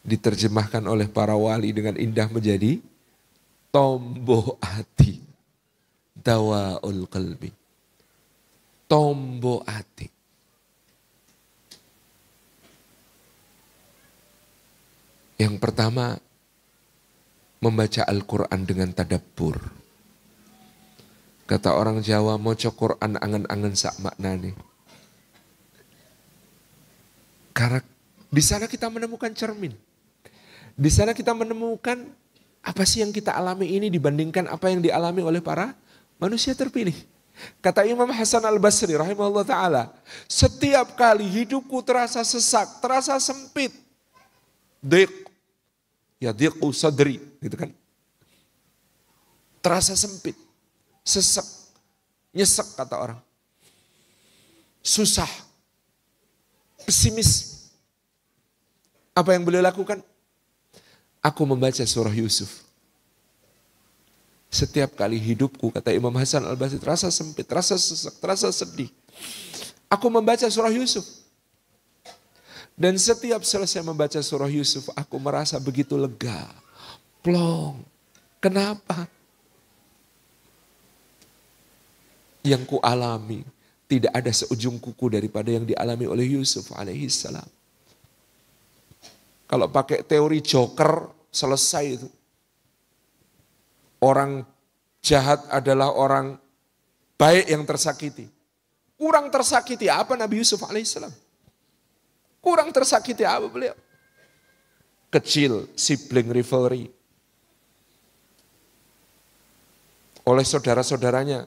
diterjemahkan oleh para wali dengan indah menjadi tombo hati. Dawaul qalbi. Tombo hati. Yang pertama, membaca Al-Quran dengan tadabbur. Kata orang Jawa, moco Quran angen-angen sak maknane. Karena di sana kita menemukan cermin. Di sana kita menemukan apa sih yang kita alami ini dibandingkan apa yang dialami oleh para manusia terpilih. Kata Imam Hasan Al-Basri rahimahullah ta'ala, setiap kali hidupku terasa sesak, terasa sempit, diq, ya diqu sadri, gitu kan. Terasa sempit, sesek, nyesek kata orang. Susah, pesimis. Apa yang beliau lakukan? Aku membaca surah Yusuf. Setiap kali hidupku, kata Imam Hasan Al-Basri, terasa sempit, terasa sesak, terasa sedih. Aku membaca surah Yusuf. Dan setiap selesai membaca surah Yusuf, aku merasa begitu lega. Plong. Kenapa? Yang ku alami tidak ada seujung kuku daripada yang dialami oleh Yusuf alaihissalam. Kalau pakai teori joker, selesai itu. Orang jahat adalah orang baik yang tersakiti. Kurang tersakiti apa Nabi Yusuf alaihissalam? Kurang tersakiti apa beliau? Kecil, sibling rivalry. Oleh saudara-saudaranya,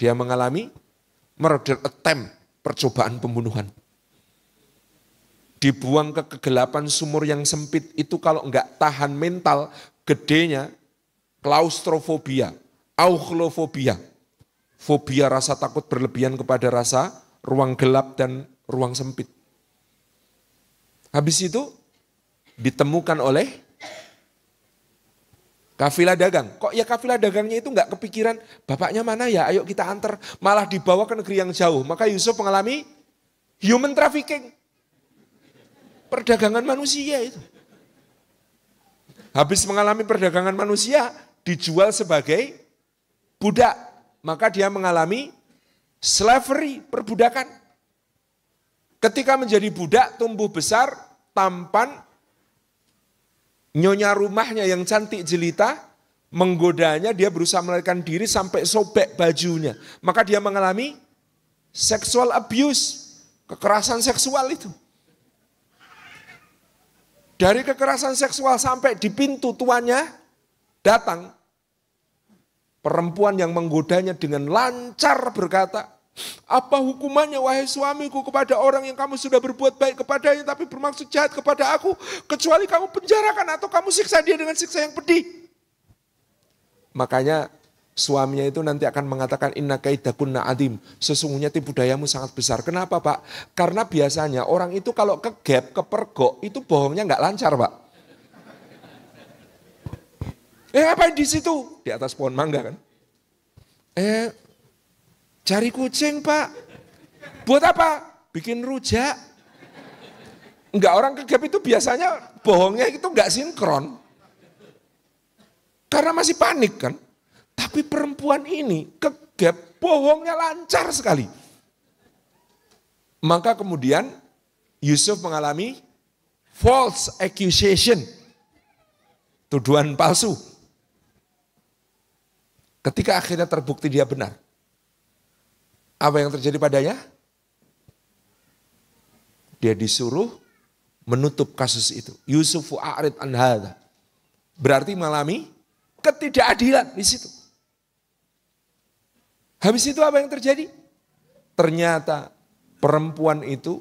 dia mengalami murder attempt, percobaan pembunuhan. Dibuang ke kegelapan sumur yang sempit itu kalau enggak tahan mental, gedenya klaustrofobia, aukhlofobia. Fobia rasa takut berlebihan kepada rasa ruang gelap dan ruang sempit. Habis itu ditemukan oleh kafilah dagang. Kok ya kafilah dagangnya itu enggak kepikiran, bapaknya mana ya, ayo kita antar. Malah dibawa ke negeri yang jauh. Maka Yusuf mengalami human trafficking. Perdagangan manusia itu. Habis mengalami perdagangan manusia, dijual sebagai budak. Maka dia mengalami slavery, perbudakan. Ketika menjadi budak, tumbuh besar, tampan, nyonya rumahnya yang cantik jelita, menggodanya, dia berusaha melarikan diri sampai sobek bajunya. Maka dia mengalami sexual abuse, kekerasan seksual itu. Dari kekerasan seksual sampai di pintu tuannya datang perempuan yang menggodanya dengan lancar berkata, apa hukumannya wahai suamiku kepada orang yang kamu sudah berbuat baik kepadanya tapi bermaksud jahat kepada aku, kecuali kamu penjarakan atau kamu siksa dia dengan siksa yang pedih. Makanya suaminya itu nanti akan mengatakan inna kaidakunna adim, sesungguhnya tipu dayamu sangat besar. Kenapa Pak? Karena biasanya orang itu kalau kegap, kepergok itu bohongnya nggak lancar Pak. Ngapain di situ? Di atas pohon mangga kan? Cari kucing Pak. Buat apa? Bikin rujak. Enggak, orang kegap itu biasanya bohongnya itu nggak sinkron. Karena masih panik kan. Tapi perempuan ini kegap, bohongnya lancar sekali. Maka kemudian Yusuf mengalami false accusation, tuduhan palsu. Ketika akhirnya terbukti dia benar, apa yang terjadi padanya? Dia disuruh menutup kasus itu. Yusufu a'rid an hadza. Berarti mengalami ketidakadilan di situ. Habis itu apa yang terjadi? Ternyata perempuan itu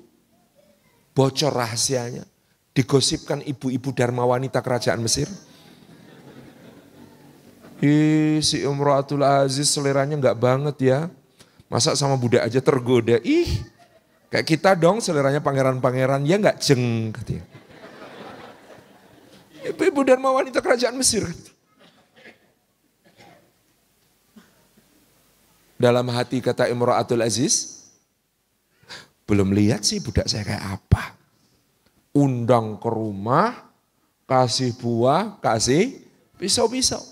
bocor rahasianya. Digosipkan ibu-ibu dharma wanita kerajaan Mesir. Si Imratul Aziz seleranya enggak banget ya. Masa sama budak aja tergoda. Kayak kita dong seleranya pangeran-pangeran. Ya enggak jeng katanya. Ibu-ibu dharma wanita kerajaan Mesir. Dalam hati kata Imratul Aziz, belum lihat sih budak saya kayak apa. Undang ke rumah, kasih buah, kasih pisau-pisau.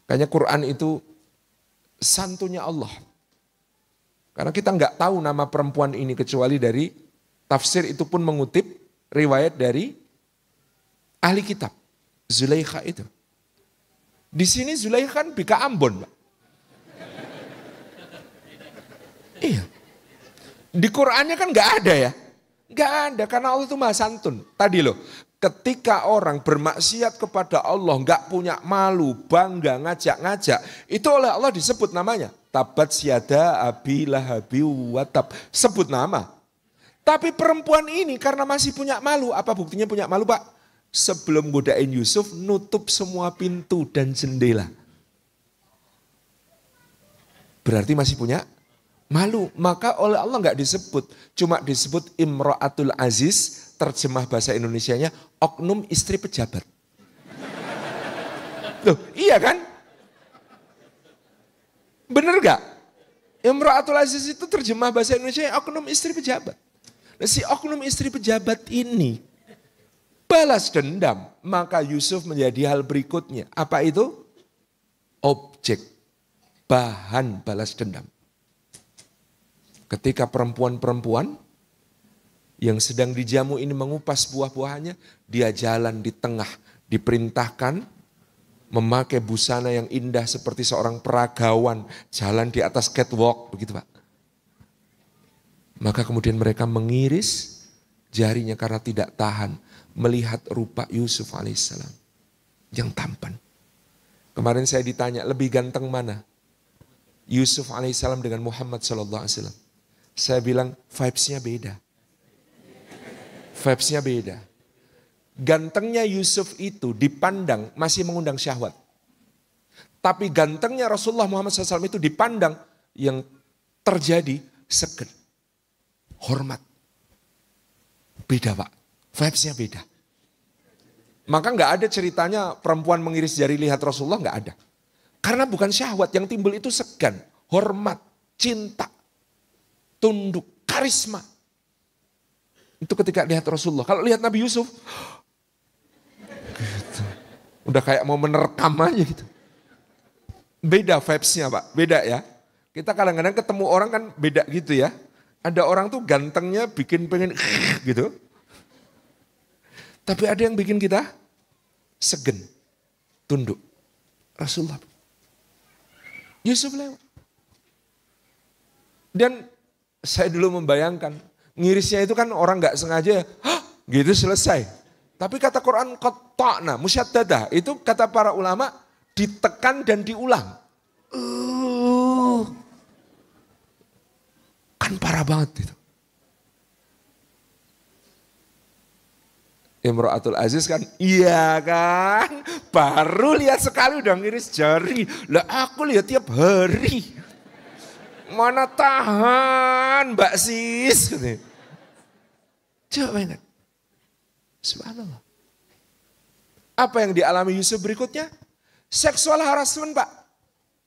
Kayaknya Quran itu santunya Allah. Karena kita nggak tahu nama perempuan ini kecuali dari tafsir itu pun mengutip riwayat dari ahli kitab. Zulaikha itu. Di sini Zulaikha kan bika Ambon, Pak. Iya. Di Qur'annya kan nggak ada ya. Nggak ada karena Allah itu maha santun. Tadi loh, ketika orang bermaksiat kepada Allah nggak punya malu, bangga, ngajak-ngajak, itu oleh Allah disebut namanya. Tabat syada abi lahabi watab. Sebut nama. Tapi perempuan ini karena masih punya malu, apa buktinya punya malu, Pak? Sebelum godain Yusuf, nutup semua pintu dan jendela. Berarti masih punya malu, maka oleh Allah nggak disebut, cuma disebut Imra'atul Aziz, terjemah bahasa Indonesianya oknum istri pejabat. Loh, iya kan? Bener gak? Imra'atul Aziz itu terjemah bahasa Indonesia oknum istri pejabat. Nah, si oknum istri pejabat ini balas dendam, maka Yusuf menjadi hal berikutnya. Apa itu? Objek, bahan balas dendam. Ketika perempuan-perempuan yang sedang dijamu ini mengupas buah-buahannya, dia jalan di tengah, diperintahkan memakai busana yang indah seperti seorang peragawan, jalan di atas catwalk, begitu Pak. Maka kemudian mereka mengiris jarinya karena tidak tahan melihat rupa Yusuf alaihissalam yang tampan. Kemarin saya ditanya, lebih ganteng mana? Yusuf alaihissalam dengan Muhammad sallallahu alaihi wasallam. Saya bilang vibes-nya beda. Vibes-nya beda. Gantengnya Yusuf itu dipandang masih mengundang syahwat. Tapi gantengnya Rasulullah Muhammad SAW itu dipandang yang terjadi segen. Hormat. Beda Pak. Vibes-nya beda. Maka nggak ada ceritanya perempuan mengiris jari lihat Rasulullah, nggak ada. Karena bukan syahwat, yang timbul itu segan, hormat, cinta. Tunduk, karisma. Itu ketika lihat Rasulullah. Kalau lihat Nabi Yusuf, gitu. Udah kayak mau menerkam aja gitu. Beda vibes-nya Pak, beda ya. Kita kadang-kadang ketemu orang kan beda gitu ya. Ada orang tuh gantengnya bikin pengen gitu. Tapi ada yang bikin kita segen, tunduk. Rasulullah. Yusuf lewat. Dan saya dulu membayangkan, ngirisnya itu kan orang nggak sengaja, gitu selesai. Tapi kata Quran, qatta'na, musyaddadah, itu kata para ulama, ditekan dan diulang. Kan parah banget itu. Imra'atul Aziz kan, iya kan, baru lihat sekali udah ngiris jari. Lah aku lihat tiap hari. Mana tahan Mbak Sis. Coba ingat. Subhanallah. Apa yang dialami Yusuf berikutnya? Seksual harassment Pak.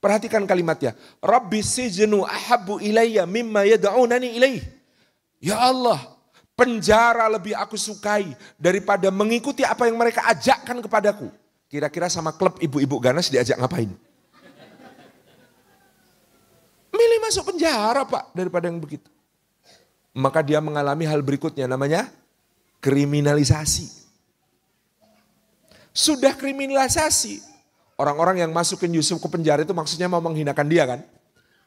Perhatikan kalimatnya. Rabbi sijnu ahabbu ilayya mimma yad'unani ilaih. Ya Allah, penjara lebih aku sukai daripada mengikuti apa yang mereka ajakkan kepadaku. Kira-kira sama klub ibu-ibu ganas diajak ngapain? Milih masuk penjara Pak daripada yang begitu. Maka dia mengalami hal berikutnya namanya kriminalisasi. Sudah kriminalisasi. Orang-orang yang masukin Yusuf ke penjara itu maksudnya mau menghinakan dia kan.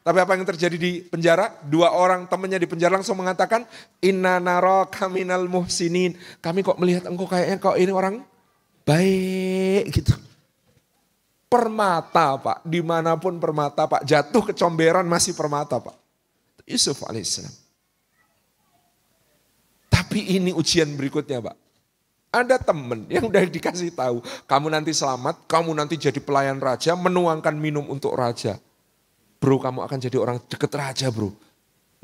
Tapi apa yang terjadi di penjara? 2 orang temannya di penjara langsung mengatakan, inna naraka minal muhsinin. Kami kok melihat engkau kayaknya kok ini orang baik gitu. Permata Pak, dimanapun permata Pak. Jatuh kecomberan masih permata Pak. Yusuf alaihissalam. Tapi ini ujian berikutnya Pak. Ada teman yang udah dikasih tahu, kamu nanti selamat, kamu nanti jadi pelayan raja, menuangkan minum untuk raja. Bro, kamu akan jadi orang deket raja bro.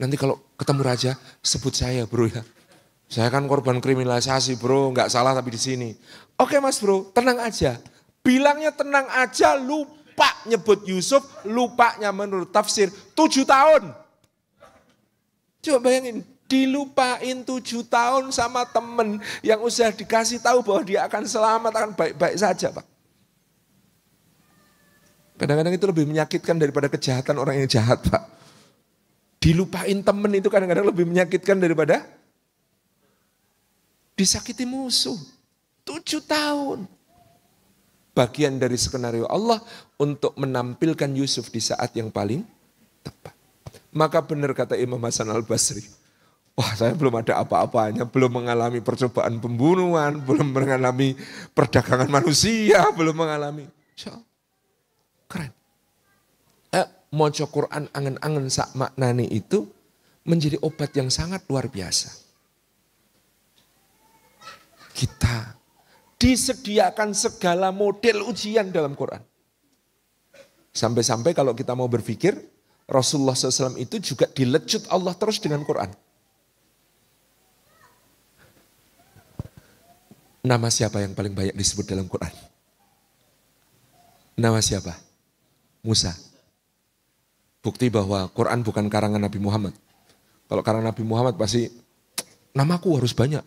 Nanti kalau ketemu raja, sebut saya bro ya. Saya kan korban kriminalisasi bro, nggak salah tapi di sini. Oke mas bro, tenang aja. Bilangnya tenang aja, lupa nyebut Yusuf, lupanya menurut tafsir 7 tahun. Coba bayangin. Dilupain 7 tahun sama temen yang udah dikasih tahu bahwa dia akan selamat, akan baik-baik saja Pak. Kadang-kadang itu lebih menyakitkan daripada kejahatan orang yang jahat Pak. Dilupain temen itu kadang-kadang lebih menyakitkan daripada disakiti musuh. 7 tahun. Bagian dari skenario Allah untuk menampilkan Yusuf di saat yang paling tepat. Maka benar kata Imam Hasan al-Basri. Wah saya belum ada apa-apanya, belum mengalami percobaan pembunuhan, belum mengalami perdagangan manusia, belum mengalami. Keren. Moco Quran angen-angen sak maknani itu menjadi obat yang sangat luar biasa. Kita disediakan segala model ujian dalam Quran. Sampai-sampai kalau kita mau berpikir, Rasulullah SAW itu juga dilecut Allah terus dengan Quran. Nama siapa yang paling banyak disebut dalam Quran? Nama siapa? Musa. Bukti bahwa Quran bukan karangan Nabi Muhammad. Kalau karangan Nabi Muhammad pasti, namaku harus banyak.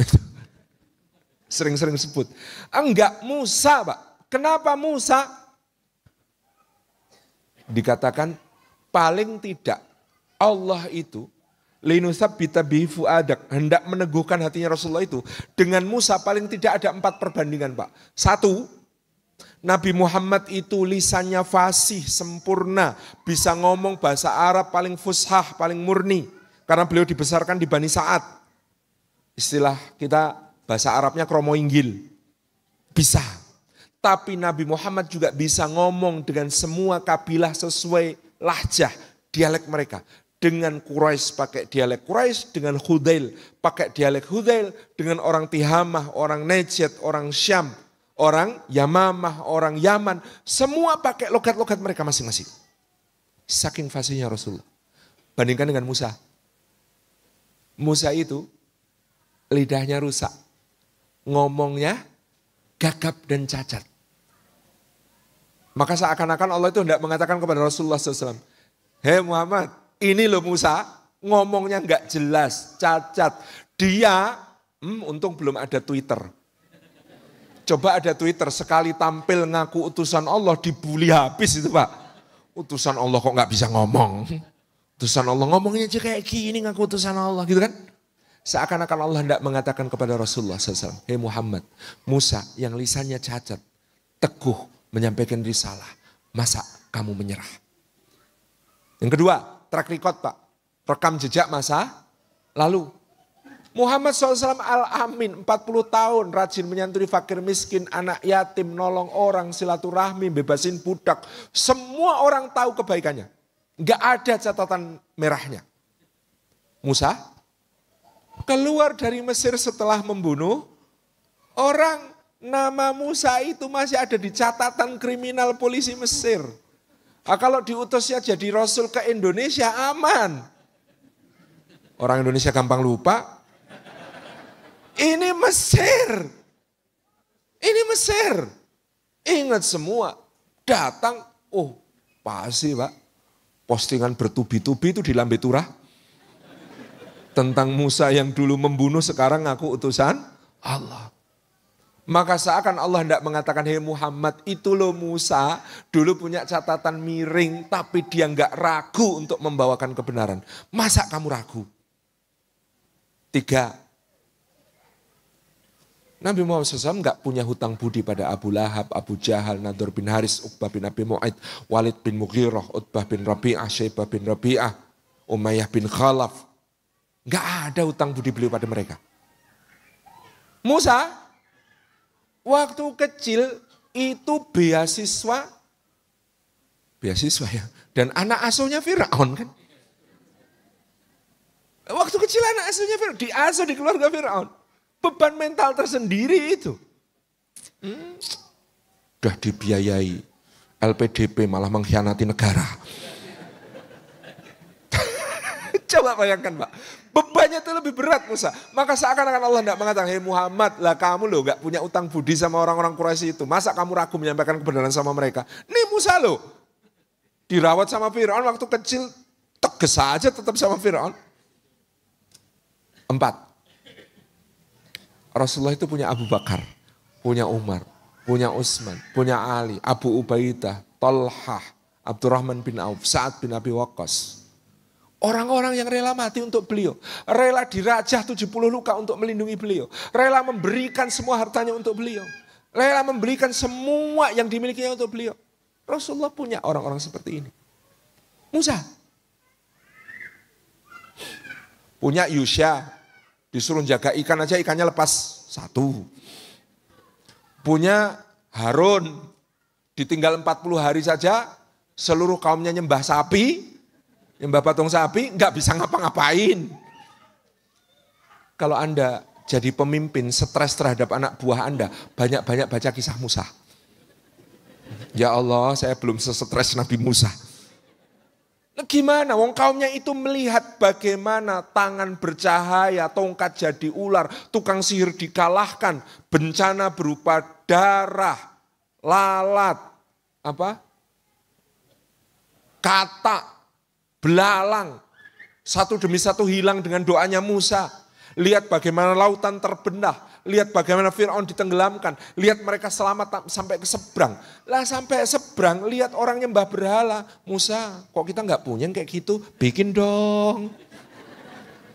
Sering-sering sebut. Enggak, Musa Pak. Kenapa Musa? Dikatakan paling tidak Allah itu linusabbita bihi fuadak, hendak meneguhkan hatinya Rasulullah itu. Dengan Musa paling tidak ada 4 perbandingan Pak. 1, Nabi Muhammad itu lisannya fasih, sempurna. Bisa ngomong bahasa Arab paling fushah, paling murni. Karena beliau dibesarkan di Bani Sa'ad. Istilah kita bahasa Arabnya kromo inggil. Bisa. Tapi Nabi Muhammad juga bisa ngomong dengan semua kabilah sesuai lahjah, dialek mereka. Dengan Quraisy pakai dialek Quraisy, dengan Hudail pakai dialek Hudail, dengan orang Tihamah, orang Najd, orang Syam, orang Yamamah, orang Yaman, semua pakai logat-logat mereka masing-masing. Saking fasihnya Rasulullah. Bandingkan dengan Musa. Musa itu lidahnya rusak, ngomongnya gagap dan cacat. Maka seakan-akan Allah itu hendak mengatakan kepada Rasulullah SAW, hei Muhammad, ini loh Musa, ngomongnya enggak jelas, cacat. Dia, untung belum ada Twitter. Coba ada Twitter, sekali tampil ngaku utusan Allah, dibully habis itu Pak. Utusan Allah kok enggak bisa ngomong. Utusan Allah ngomongnya aja kayak gini ngaku utusan Allah gitu kan. Seakan-akan Allah hendak mengatakan kepada Rasulullah SAW, hei Muhammad, Musa yang lisannya cacat, teguh menyampaikan risalah, masa kamu menyerah? Yang kedua, track record Pak, rekam jejak masa lalu. Muhammad SAW al-amin, 40 tahun, rajin menyantuni fakir miskin, anak yatim, nolong orang, silaturahmi, bebasin budak. Semua orang tahu kebaikannya. Enggak ada catatan merahnya. Musa keluar dari Mesir setelah membunuh orang. Nama Musa itu masih ada di catatan kriminal polisi Mesir. Kalau diutusnya jadi Rasul ke Indonesia aman. Orang Indonesia gampang lupa. Ini Mesir. Ini Mesir. Ingat semua. Datang, pasti Pak. Postingan bertubi-tubi itu di Lambe Turah. Tentang Musa yang dulu membunuh sekarang ngaku utusan Allah. Maka seakan Allah hendak mengatakan, hei Muhammad, itu loh Musa dulu punya catatan miring tapi dia enggak ragu untuk membawakan kebenaran. Masa kamu ragu? 3. Nabi Muhammad SAW nggak punya hutang budi pada Abu Lahab, Abu Jahal, Nadir bin Haris, Uqbah bin Abi Mu'aid, Walid bin Mughirah, Utbah bin Rabi'ah, Syaibah bin Rabi'ah, Umayyah bin Khalaf. Nggak ada hutang budi beliau pada mereka. Musa, waktu kecil itu beasiswa ya, dan anak asuhnya Fir'aun kan. Waktu kecil anak asuhnya Fir'aun, diasuh di keluarga Fir'aun. Beban mental tersendiri itu. Udah dibiayai, LPDP malah mengkhianati negara. Coba bayangkan Pak, bebannya itu lebih berat Musa. Maka seakan-akan Allah tidak mengatakan, hei Muhammad, lah kamu loh gak punya utang budi sama orang-orang Quraisy itu. Masa kamu ragu menyampaikan kebenaran sama mereka? Nih Musa loh, dirawat sama Fir'aun waktu kecil, tegas aja tetap sama Fir'aun. 4. Rasulullah itu punya Abu Bakar, punya Umar, punya Utsman, punya Ali, Abu Ubaidah, Talhah, Abdurrahman bin Auf, Sa'ad bin Abi Waqqas. Orang-orang yang rela mati untuk beliau, rela dirajah 70 luka untuk melindungi beliau, rela memberikan semua hartanya untuk beliau, rela memberikan semua yang dimilikinya untuk beliau. Rasulullah punya orang-orang seperti ini. Musa punya Yusya, disuruh jaga ikan aja ikannya lepas 1. Punya Harun, ditinggal 40 hari saja seluruh kaumnya nyembah sapi, nyembah patung sapi, nggak bisa ngapa-ngapain. Kalau Anda jadi pemimpin stres terhadap anak buah Anda, banyak-banyak baca kisah Musa. Ya Allah, saya belum sestres Nabi Musa. Nah, gimana? Wong kaumnya itu melihat bagaimana tangan bercahaya, tongkat jadi ular, tukang sihir dikalahkan, bencana berupa darah, lalat, katak, belalang, satu demi satu hilang dengan doanya Musa. Lihat bagaimana lautan terbelah, lihat bagaimana Fir'aun ditenggelamkan, lihat mereka selamat sampai ke seberang. Lah sampai seberang, lihat orang nyembah berhala. Musa, kok kita nggak punya kayak gitu? Bikin dong.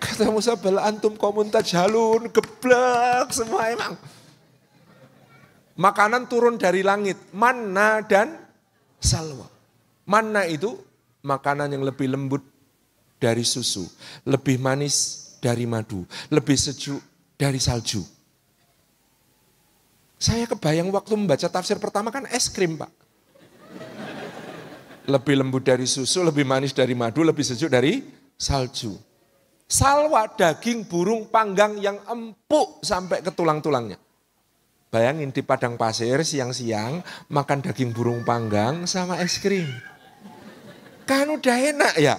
Kata Musa, bal antum qaumun tajhalun, geblek semua emang. Makanan turun dari langit, manna dan salwa. Manna itu makanan yang lebih lembut dari susu, lebih manis dari madu, lebih sejuk dari salju. Saya kebayang waktu membaca tafsir pertama kan es krim Pak. Lebih lembut dari susu, lebih manis dari madu, lebih sejuk dari salju. Salwa daging burung panggang yang empuk sampai ke tulang-tulangnya. Bayangin di padang pasir siang-siang makan daging burung panggang sama es krim. Kan udah enak ya.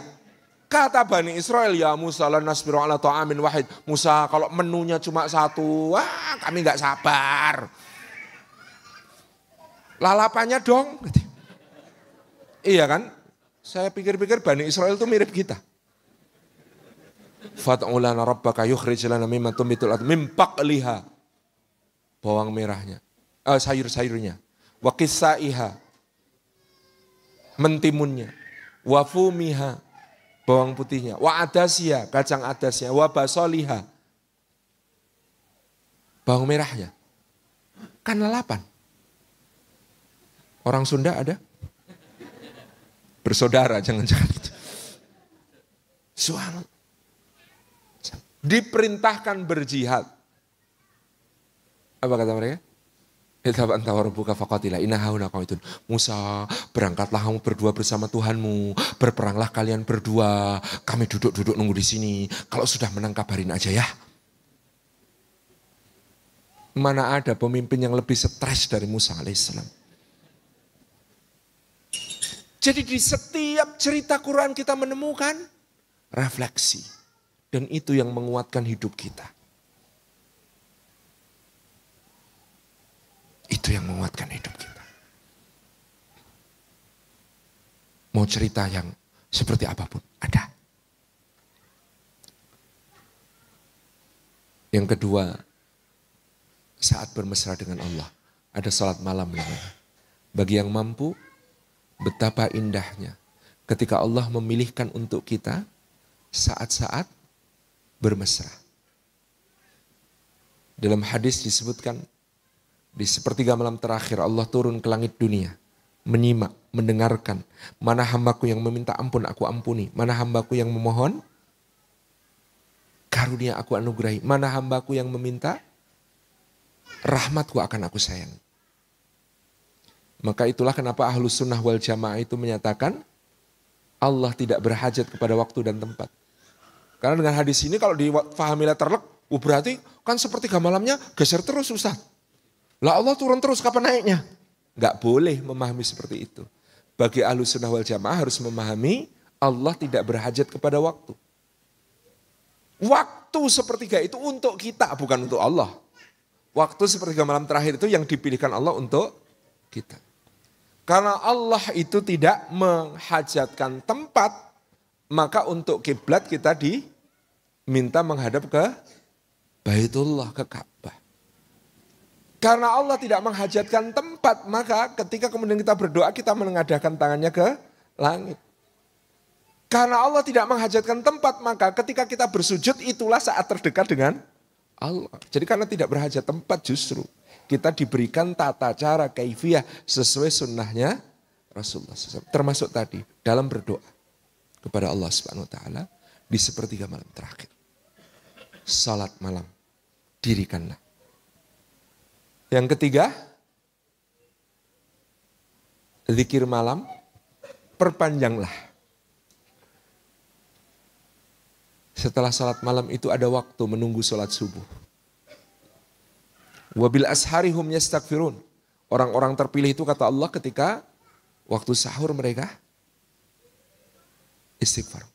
Kata Bani Israel, ya Musa lan nasbiru ala ta'amin wahid. Musa kalau menunya cuma 1, wah kami gak sabar. Lalapannya dong. Iya kan? Saya pikir-pikir Bani Israel itu mirip kita. Fat'u lana rabbaka yukhrij lana mimma tumbitul ardh min baqliha. Bawang merahnya, sayur-sayurnya. Wa qissaiha. Mentimunnya. Wa fumiha. Bawang putihnya, wa adasya, kacang adasnya, wa basoliha, bawang merahnya. Kan lalapan. Orang Sunda ada? Bersaudara, jangan-jangan itu. Subhanallah. Diperintahkan berjihad. Apa kata mereka? Musa, berangkatlah kamu berdua bersama Tuhanmu, berperanglah kalian berdua, kami duduk-duduk nunggu di sini. Kalau sudah menang kabarin aja ya. Mana ada pemimpin yang lebih stres dari Musa alaihissalam. Jadi di setiap cerita Quran kita menemukan refleksi. Dan itu yang menguatkan hidup kita. Itu yang menguatkan hidup kita. Mau cerita yang seperti apapun, ada. Yang kedua, saat bermesra dengan Allah, ada salat malam namanya. Bagi yang mampu, betapa indahnya ketika Allah memilihkan untuk kita saat-saat bermesra. Dalam hadis disebutkan, di sepertiga malam terakhir Allah turun ke langit dunia, menyimak, mendengarkan. Mana hambaku yang meminta ampun, aku ampuni. Mana hambaku yang memohon, karunia aku anugerahi. Mana hambaku yang meminta, rahmatku akan aku sayangi. Maka itulah kenapa Ahlus Sunnah wal Jamaah itu menyatakan Allah tidak berhajat kepada waktu dan tempat. Karena dengan hadis ini kalau difahami letterlek, berarti kan sepertiga malamnya geser terus Ustaz. Lah Allah turun terus, kapan naiknya? Enggak boleh memahami seperti itu. Bagi Ahlus Sunnah wal Jamaah harus memahami Allah tidak berhajat kepada waktu. Waktu sepertiga itu untuk kita, bukan untuk Allah. Waktu sepertiga malam terakhir itu yang dipilihkan Allah untuk kita. Karena Allah itu tidak menghajatkan tempat, maka untuk kiblat kita diminta menghadap ke Baitullah, ke Ka'bah. Karena Allah tidak menghajatkan tempat, maka ketika kemudian kita berdoa, kita menengadahkan tangannya ke langit. Karena Allah tidak menghajatkan tempat, maka ketika kita bersujud, itulah saat terdekat dengan Allah. Jadi karena tidak berhajat tempat justru kita diberikan tata cara kaifiyah sesuai sunnahnya Rasulullah SAW. Termasuk tadi dalam berdoa kepada Allah Subhanahu Wa Taala di sepertiga malam terakhir. Salat malam, dirikanlah. Yang ketiga, zikir malam, perpanjanglah. Setelah salat malam itu ada waktu menunggu salat subuh. Wabil ashari hum yastaghfirun. Orang-orang terpilih itu kata Allah ketika waktu sahur mereka istighfar.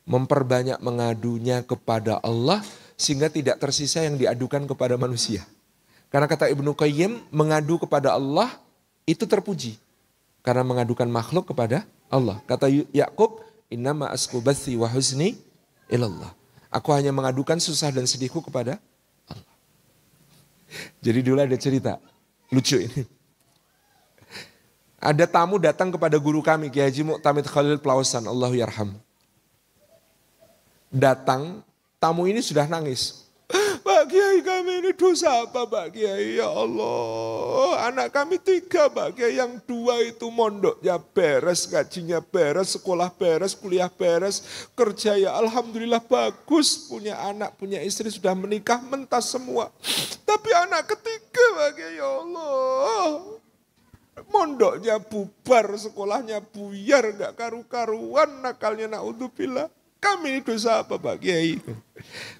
Memperbanyak mengadunya kepada Allah sehingga tidak tersisa yang diadukan kepada manusia. Karena kata Ibnu Qayyim, mengadu kepada Allah itu terpuji. Karena mengadukan makhluk kepada Allah. Kata Yakub, innama asku bathi wa huzni ilallah. Aku hanya mengadukan susah dan sedihku kepada Allah. Jadi dulu ada cerita, lucu ini. Ada tamu datang kepada guru kami, Kiai Haji Mu'tamid Khalil Plausan, Allahu yarham. Datang, tamu ini sudah nangis. Pak Kiai, kami ini dosa apa Pak Kiai? Ya Allah, anak kami 3 Pak Kiai, yang 2 itu mondoknya beres, ngajinya beres, sekolah beres, kuliah beres, kerja ya alhamdulillah bagus, punya anak, punya istri, sudah menikah, mentas semua. Tapi anak ketiga Pak Kiai, ya Allah, mondoknya bubar, sekolahnya buyar, gak karu-karuan, nakalnya naudzubillah. Kami ini dosa apa Pak Kiai?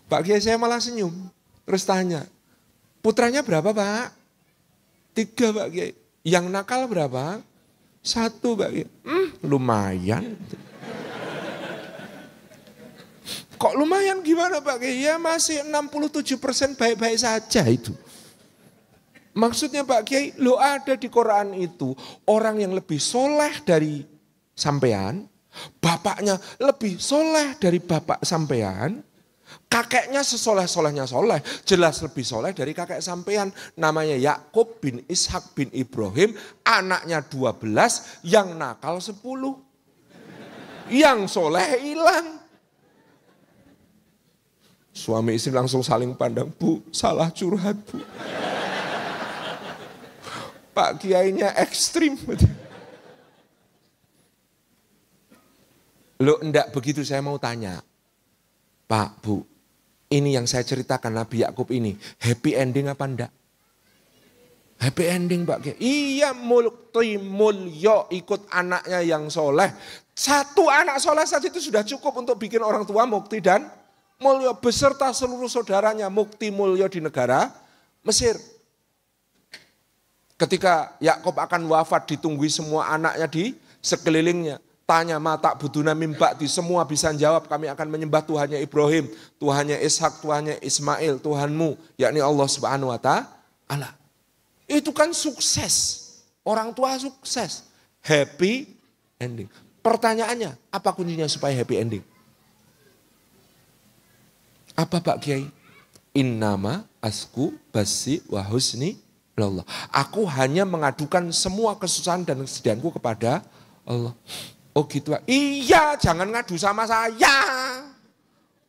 Pak Kiai saya malah senyum. Terus tanya, putranya berapa Pak? 3 Pak Kiai. Yang nakal berapa? 1 Pak Kiai. Lumayan. Kok lumayan gimana Pak Kiai? Ya masih 67% baik-baik saja itu. Maksudnya Pak Kiai, lo ada di Quran itu orang yang lebih soleh dari sampean, bapaknya lebih soleh dari bapak sampean, kakeknya sesoleh-solehnya soleh, jelas lebih soleh dari kakek sampean. Namanya Yakub bin Ishak bin Ibrahim, anaknya 12, yang nakal 10. Yang soleh hilang. Suami istri langsung saling pandang, Bu, salah curhat Bu. Pak Kiainya ekstrim. Loh enggak begitu, saya mau tanya. Pak, Bu, ini yang saya ceritakan Nabi Yakub ini, happy ending apa enggak? Happy ending Pak Kiai. Iya, mulyo ikut anaknya yang soleh. 1 anak soleh saja itu sudah cukup untuk bikin orang tua mukti dan mulyo. Beserta seluruh saudaranya mukti mulyo di negara Mesir. Ketika Yakub akan wafat, ditunggui semua anaknya di sekelilingnya. Tanya mata buduna mimbakti, semua bisa jawab, kami akan menyembah Tuhannya Ibrahim, Tuhannya Ishak, Tuhannya Ismail, Tuhanmu, yakni Allah Subhanahu Wa Ta'ala. Itu kan sukses, orang tua sukses, happy ending. Pertanyaannya, apa kuncinya supaya happy ending? Apa Pak Kiai? Innama asku basi wa husni Allah. Aku hanya mengadukan semua kesusahan dan kesedihanku kepada Allah. Oh gitu Pak. Iya, jangan ngadu sama saya.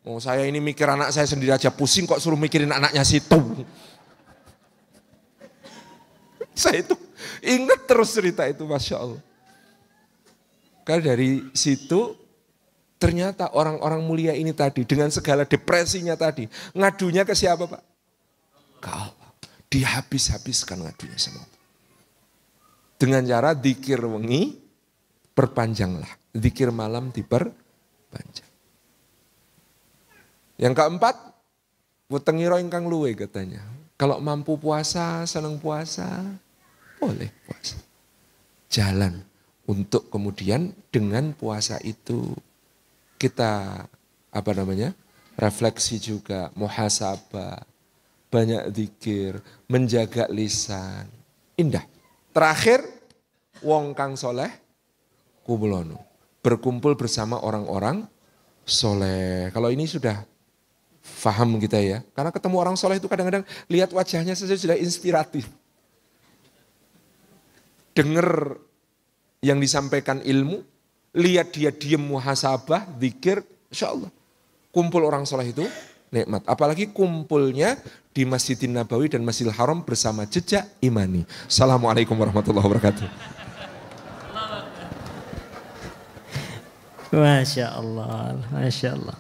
Oh, saya ini mikir anak saya sendiri aja pusing kok suruh mikirin anaknya situ. Saya itu ingat terus cerita itu, Masya Allah. Karena dari situ ternyata orang-orang mulia ini tadi dengan segala depresinya tadi ngadunya ke siapa, Pak? Ke Allah. Dihabis-habiskan ngadunya sama Allah. Dengan cara dzikir wengi perpanjanglah. Dzikir malam diperpanjang. Yang keempat, wetengiro ingkang luwe katanya. Kalau mampu puasa, senang puasa, boleh puasa. Jalan untuk kemudian dengan puasa itu kita refleksi juga, muhasabah, banyak zikir, menjaga lisan. Indah. Terakhir, wong kang soleh kumulono. Berkumpul bersama orang-orang soleh. Kalau ini sudah faham kita ya. Karena ketemu orang soleh itu kadang-kadang lihat wajahnya saja sudah inspiratif. Dengar yang disampaikan ilmu, lihat dia diem muhasabah, zikir, insya Allah. Kumpul orang soleh itu nikmat. Apalagi kumpulnya di Masjidin Nabawi dan Masjidil Haram bersama jejak imani. Assalamualaikum warahmatullahi wabarakatuh. Masya Allah, Masya Allah.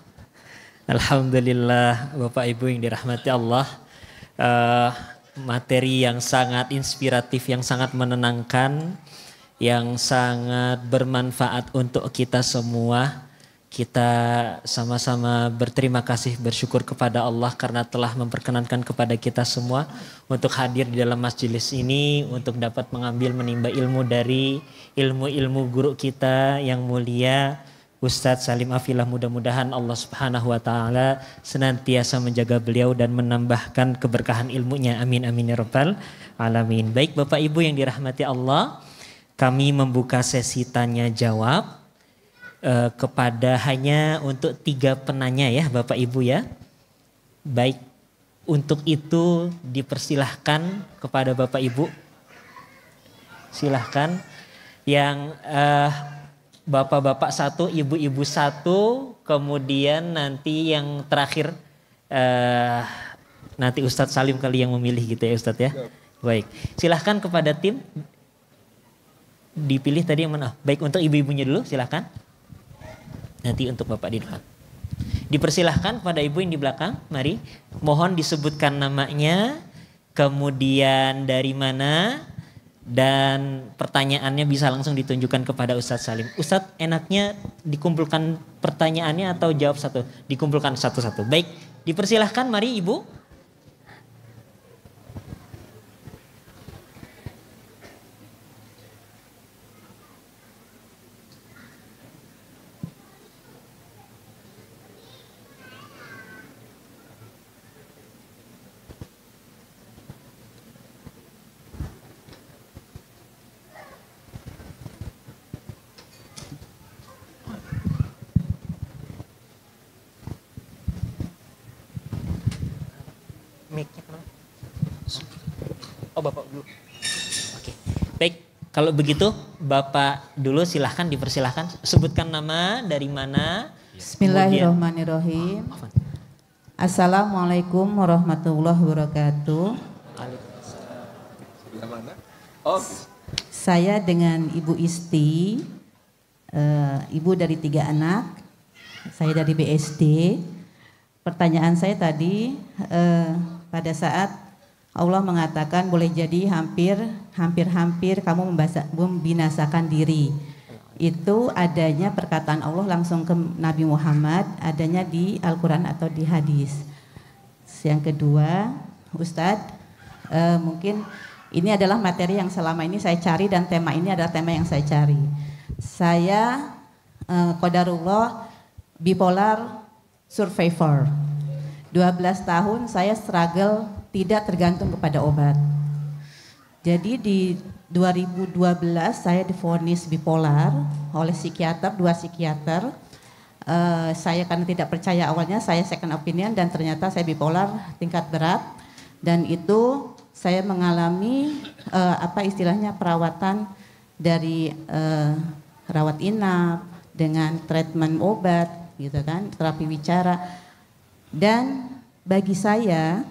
Alhamdulillah Bapak Ibu yang dirahmati Allah. Materi yang sangat inspiratif, yang sangat menenangkan, yang sangat bermanfaat untuk kita semua. Kita sama-sama berterima kasih, bersyukur kepada Allah karena telah memperkenankan kepada kita semua untuk hadir di dalam majelis ini, untuk dapat mengambil menimba ilmu dari ilmu-ilmu guru kita yang mulia Ustadz Salim Afilah. Mudah-mudahan Allah Subhanahu wa taala senantiasa menjaga beliau dan menambahkan keberkahan ilmunya. Amin amin ya rabbal alamin. Baik Bapak Ibu yang dirahmati Allah, kami membuka sesi tanya jawab kepada hanya untuk 3 penanya ya Bapak Ibu ya. Baik, untuk itu dipersilahkan kepada Bapak Ibu. Silahkan yang bapak-bapak 1, ibu-ibu 1, kemudian nanti yang terakhir nanti Ustadz Salim kali yang memilih gitu ya Ustadz ya. Baik, silahkan kepada tim. Dipilih tadi yang mana? Baik, untuk ibu-ibunya dulu silahkan. Nanti untuk bapak di depan. Dipersilahkan kepada ibu yang di belakang, mari. Mohon disebutkan namanya, kemudian dari mana, dan pertanyaannya bisa langsung ditunjukkan kepada Ustadz Salim. Ustadz, enaknya dikumpulkan pertanyaannya atau jawab satu? Dikumpulkan satu-satu. Baik, dipersilahkan mari ibu. Oh bapak dulu. Oke. Baik, kalau begitu bapak dulu silahkan dipersilahkan. Sebutkan nama, dari mana. Bismillahirrahmanirrahim. Assalamualaikum warahmatullahi wabarakatuh. Saya dengan Ibu Isti, ibu dari 3 anak. Saya dari BSD. Pertanyaan saya tadi, pada saat Allah mengatakan boleh jadi hampir kamu membinasakan diri. Itu adanya perkataan Allah langsung ke Nabi Muhammad, adanya di Al-Quran atau di hadis. Yang kedua, Ustadz, mungkin ini adalah materi yang selama ini saya cari dan tema ini adalah tema yang saya cari. Saya qadarullah bipolar survivor. 12 tahun saya struggle tidak tergantung kepada obat. Jadi di 2012 saya divonis bipolar oleh psikiater, 2 psikiater. Saya karena tidak percaya awalnya, saya second opinion dan ternyata saya bipolar tingkat berat. Dan itu saya mengalami istilahnya perawatan dari rawat inap dengan treatment obat gitu kan, terapi bicara. Dan bagi saya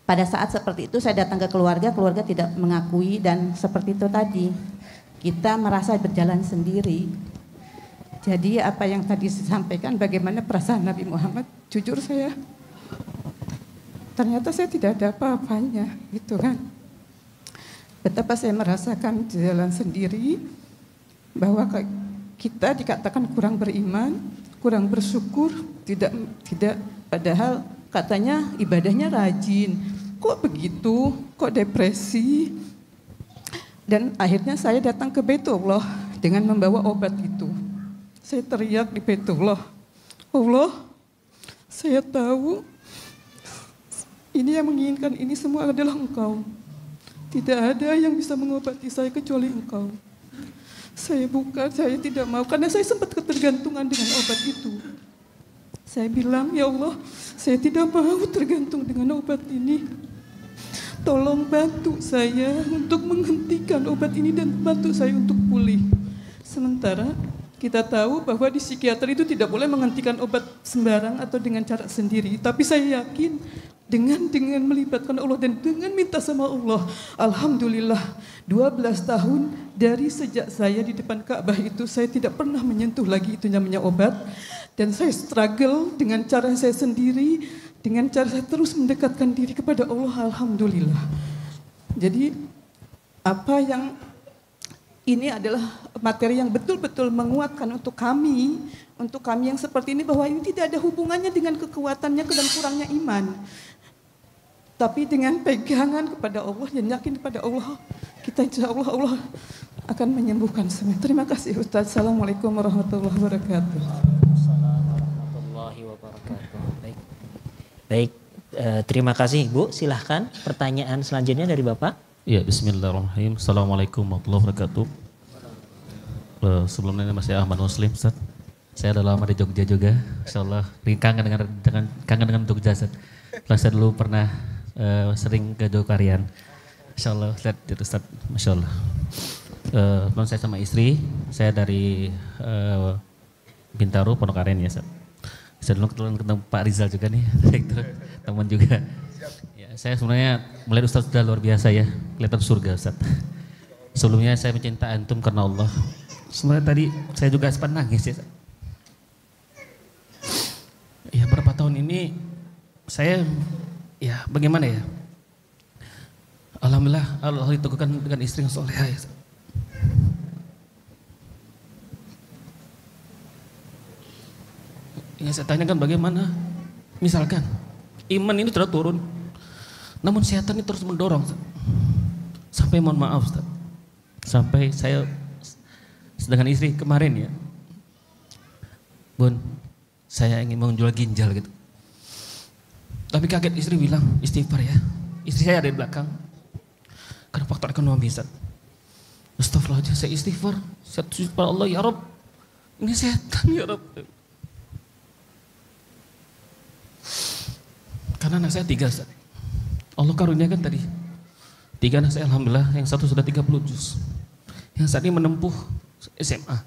pada saat seperti itu saya datang ke keluarga, keluarga tidak mengakui dan seperti itu tadi kita merasa berjalan sendiri. Jadi apa yang tadi disampaikan bagaimana perasaan Nabi Muhammad, jujur saya ternyata saya tidak ada apa-apanya gitu kan. Betapa saya merasakan jalan sendiri bahwa kita dikatakan kurang beriman, kurang bersyukur, tidak padahal katanya ibadahnya rajin. Kok begitu? Kok depresi? Dan akhirnya saya datang ke Baitullah dengan membawa obat itu. Saya teriak di Baitullah, Allah, saya tahu ini yang menginginkan ini semua adalah Engkau. Tidak ada yang bisa mengobati saya kecuali Engkau. Saya bukan, saya tidak mau, karena saya sempat ketergantungan dengan obat itu. Saya bilang, ya Allah, saya tidak mau tergantung dengan obat ini. Tolong bantu saya untuk menghentikan obat ini dan bantu saya untuk pulih. Sementara kita tahu bahwa di psikiater itu tidak boleh menghentikan obat sembarang atau dengan cara sendiri. Tapi saya yakin dengan melibatkan Allah dan dengan minta sama Allah, alhamdulillah 12 tahun dari sejak saya di depan Ka'bah itu saya tidak pernah menyentuh lagi itu namanya obat, dan saya struggle dengan cara saya sendiri, dengan cara saya terus mendekatkan diri kepada Allah, alhamdulillah. Jadi apa yang ini adalah materi yang betul-betul menguatkan untuk kami yang seperti ini, bahwa ini tidak ada hubungannya dengan kekuatannya dan kurangnya iman. Tapi dengan pegangan kepada Allah dan yakin kepada Allah, kita insya Allah, Allah akan menyembuhkan semua. Terima kasih Ustaz. Assalamualaikum warahmatullahi wabarakatuh. Warahmatullahi wabarakatuh. Baik, terima kasih Ibu. Silahkan pertanyaan selanjutnya dari Bapak. Ya, bismillahirrahmanirrahim. Assalamualaikum warahmatullahi wabarakatuh. Sebelumnya nama saya Ahmad Muslim, Ustaz. Saya udah lama di Jogja juga. Insyaallah kangen dengan Jogja, Ustaz. Saya dulu pernah sering ke Jogjarian. Insyaallah lihat itu Ustaz, masyaallah. Saya sama istri, saya dari Bintaro, Pondok Aren ya Ustaz. Saya dulu ketemu Pak Rizal juga nih, direktur, teman juga. Ya, saya sebenarnya melihat Ustaz sudah luar biasa ya, kelihatan surga Ustaz. Sebelumnya saya mencinta antum karena Allah. Sebenarnya tadi saya juga sempat nangis ya. Ya berapa tahun ini saya ya bagaimana ya? Alhamdulillah Allah diteguhkan dengan istri yang solehah ya. Yang saya tanyakan bagaimana? Misalkan iman ini sudah turun, namun setan ini terus mendorong. Sampai mohon maaf Ustaz, sampai saya dengan istri kemarin ya, Bun, saya ingin menjual ginjal gitu. Tapi kaget istri bilang istighfar ya. Istri saya ada di belakang. Karena faktor ekonomi Ustaz. Astagfirullahaladzim, saya istighfar. Saya sujud pada Allah, ya Rabb. Ini setan ya Rabb. Karena anak saya 3 Ustaz. Allah karuniakan tadi 3 anak saya alhamdulillah, yang satu sudah 30 juz. Yang saat ini menempuh SMA.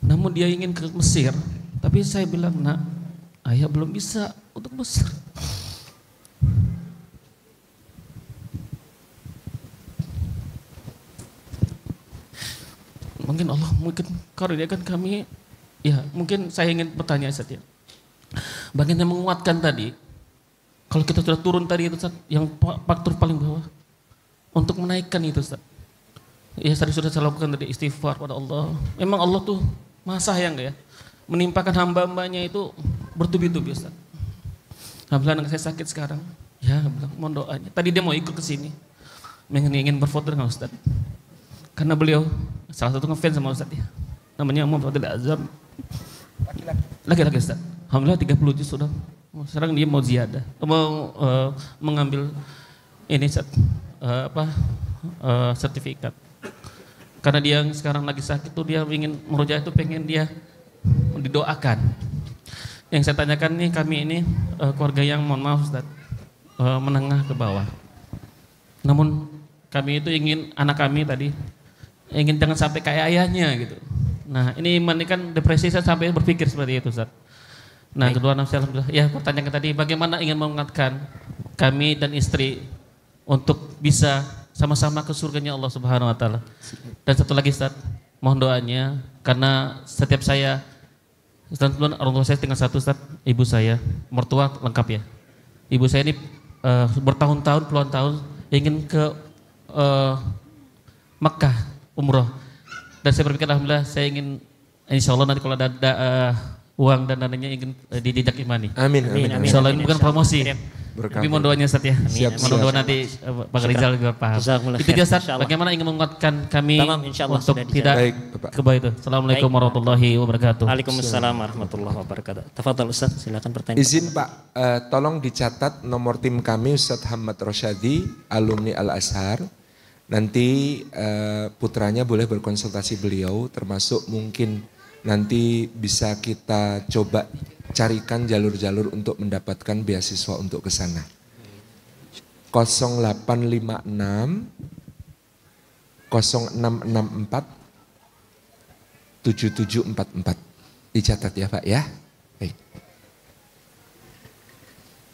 Namun dia ingin ke Mesir, tapi saya bilang, "Nak, ayah belum bisa untuk Mesir." Mungkin Allah mungkin karuniakan kami, ya mungkin saya ingin bertanya saja. Bagian yang menguatkan tadi, kalau kita sudah turun tadi itu Ustaz, yang faktor paling bawah untuk menaikkan itu Ustaz. Ya tadi sudah saya lakukan tadi istighfar pada Allah. Memang Allah tuh Maha sayang ya, menimpakan hamba-hambanya itu bertubi-tubi Ustaz. Alhamdulillah anak saya sakit sekarang, ya bilang mohon doanya. Tadi dia mau ikut ke sini, ingin berfoto dengan Ustaz. Karena beliau salah satu ngefans sama Ustaz ya, namanya Muhammad Fadil Azam. Laki-laki Ustaz. Alhamdulillah 30 juz sudah. Sekarang dia mau ziyadah, mau mengambil ini Ustaz, sertifikat. Karena dia sekarang lagi sakit tuh, dia ingin merujuk itu, pengen dia didoakan. Yang saya tanyakan nih, kami ini keluarga yang mohon maaf Ustaz, menengah ke bawah. Namun kami itu ingin anak kami tadi ingin jangan sampai kayak ayahnya gitu. Nah ini iman ini kan depresi, saya sampai berpikir seperti itu Ustaz. Nah, kedua nafsi alhamdulillah. Ya, pertanyaan tadi bagaimana ingin mengingatkan kami dan istri untuk bisa sama-sama ke surganya Allah Subhanahu wa taala. Dan satu lagi Ustaz, mohon doanya karena setiap saya Ustaz, orang tua saya tinggal satu Ustaz, ibu saya, mertua lengkap ya. Ibu saya ini bertahun-tahun, puluhan tahun ingin ke Mekah umroh. Dan saya berpikir alhamdulillah saya ingin insya Allah nanti kalau ada uang dan dananya ingin dididak imani. Amin. Insya Allah ini bukan promosi. Tapi mohon doanya Ustaz ya. Mohon doa nanti Pak Rizal juga paham. Itu dia Ustaz, bagaimana ingin menguatkan kami untuk tidak kebaya itu. Assalamualaikum warahmatullahi wabarakatuh. Waalaikumsalam warahmatullahi wabarakatuh. Tafadhol Ustaz, silakan pertanyaan. Izin Pak, tolong dicatat nomor tim kami Ustaz Hamad Rosyadi, alumni Al-Azhar. Nanti putranya boleh berkonsultasi beliau, termasuk mungkin nanti bisa kita coba carikan jalur-jalur untuk mendapatkan beasiswa untuk ke sana. 0856 0664 7744. Dicatat ya Pak ya. Baik.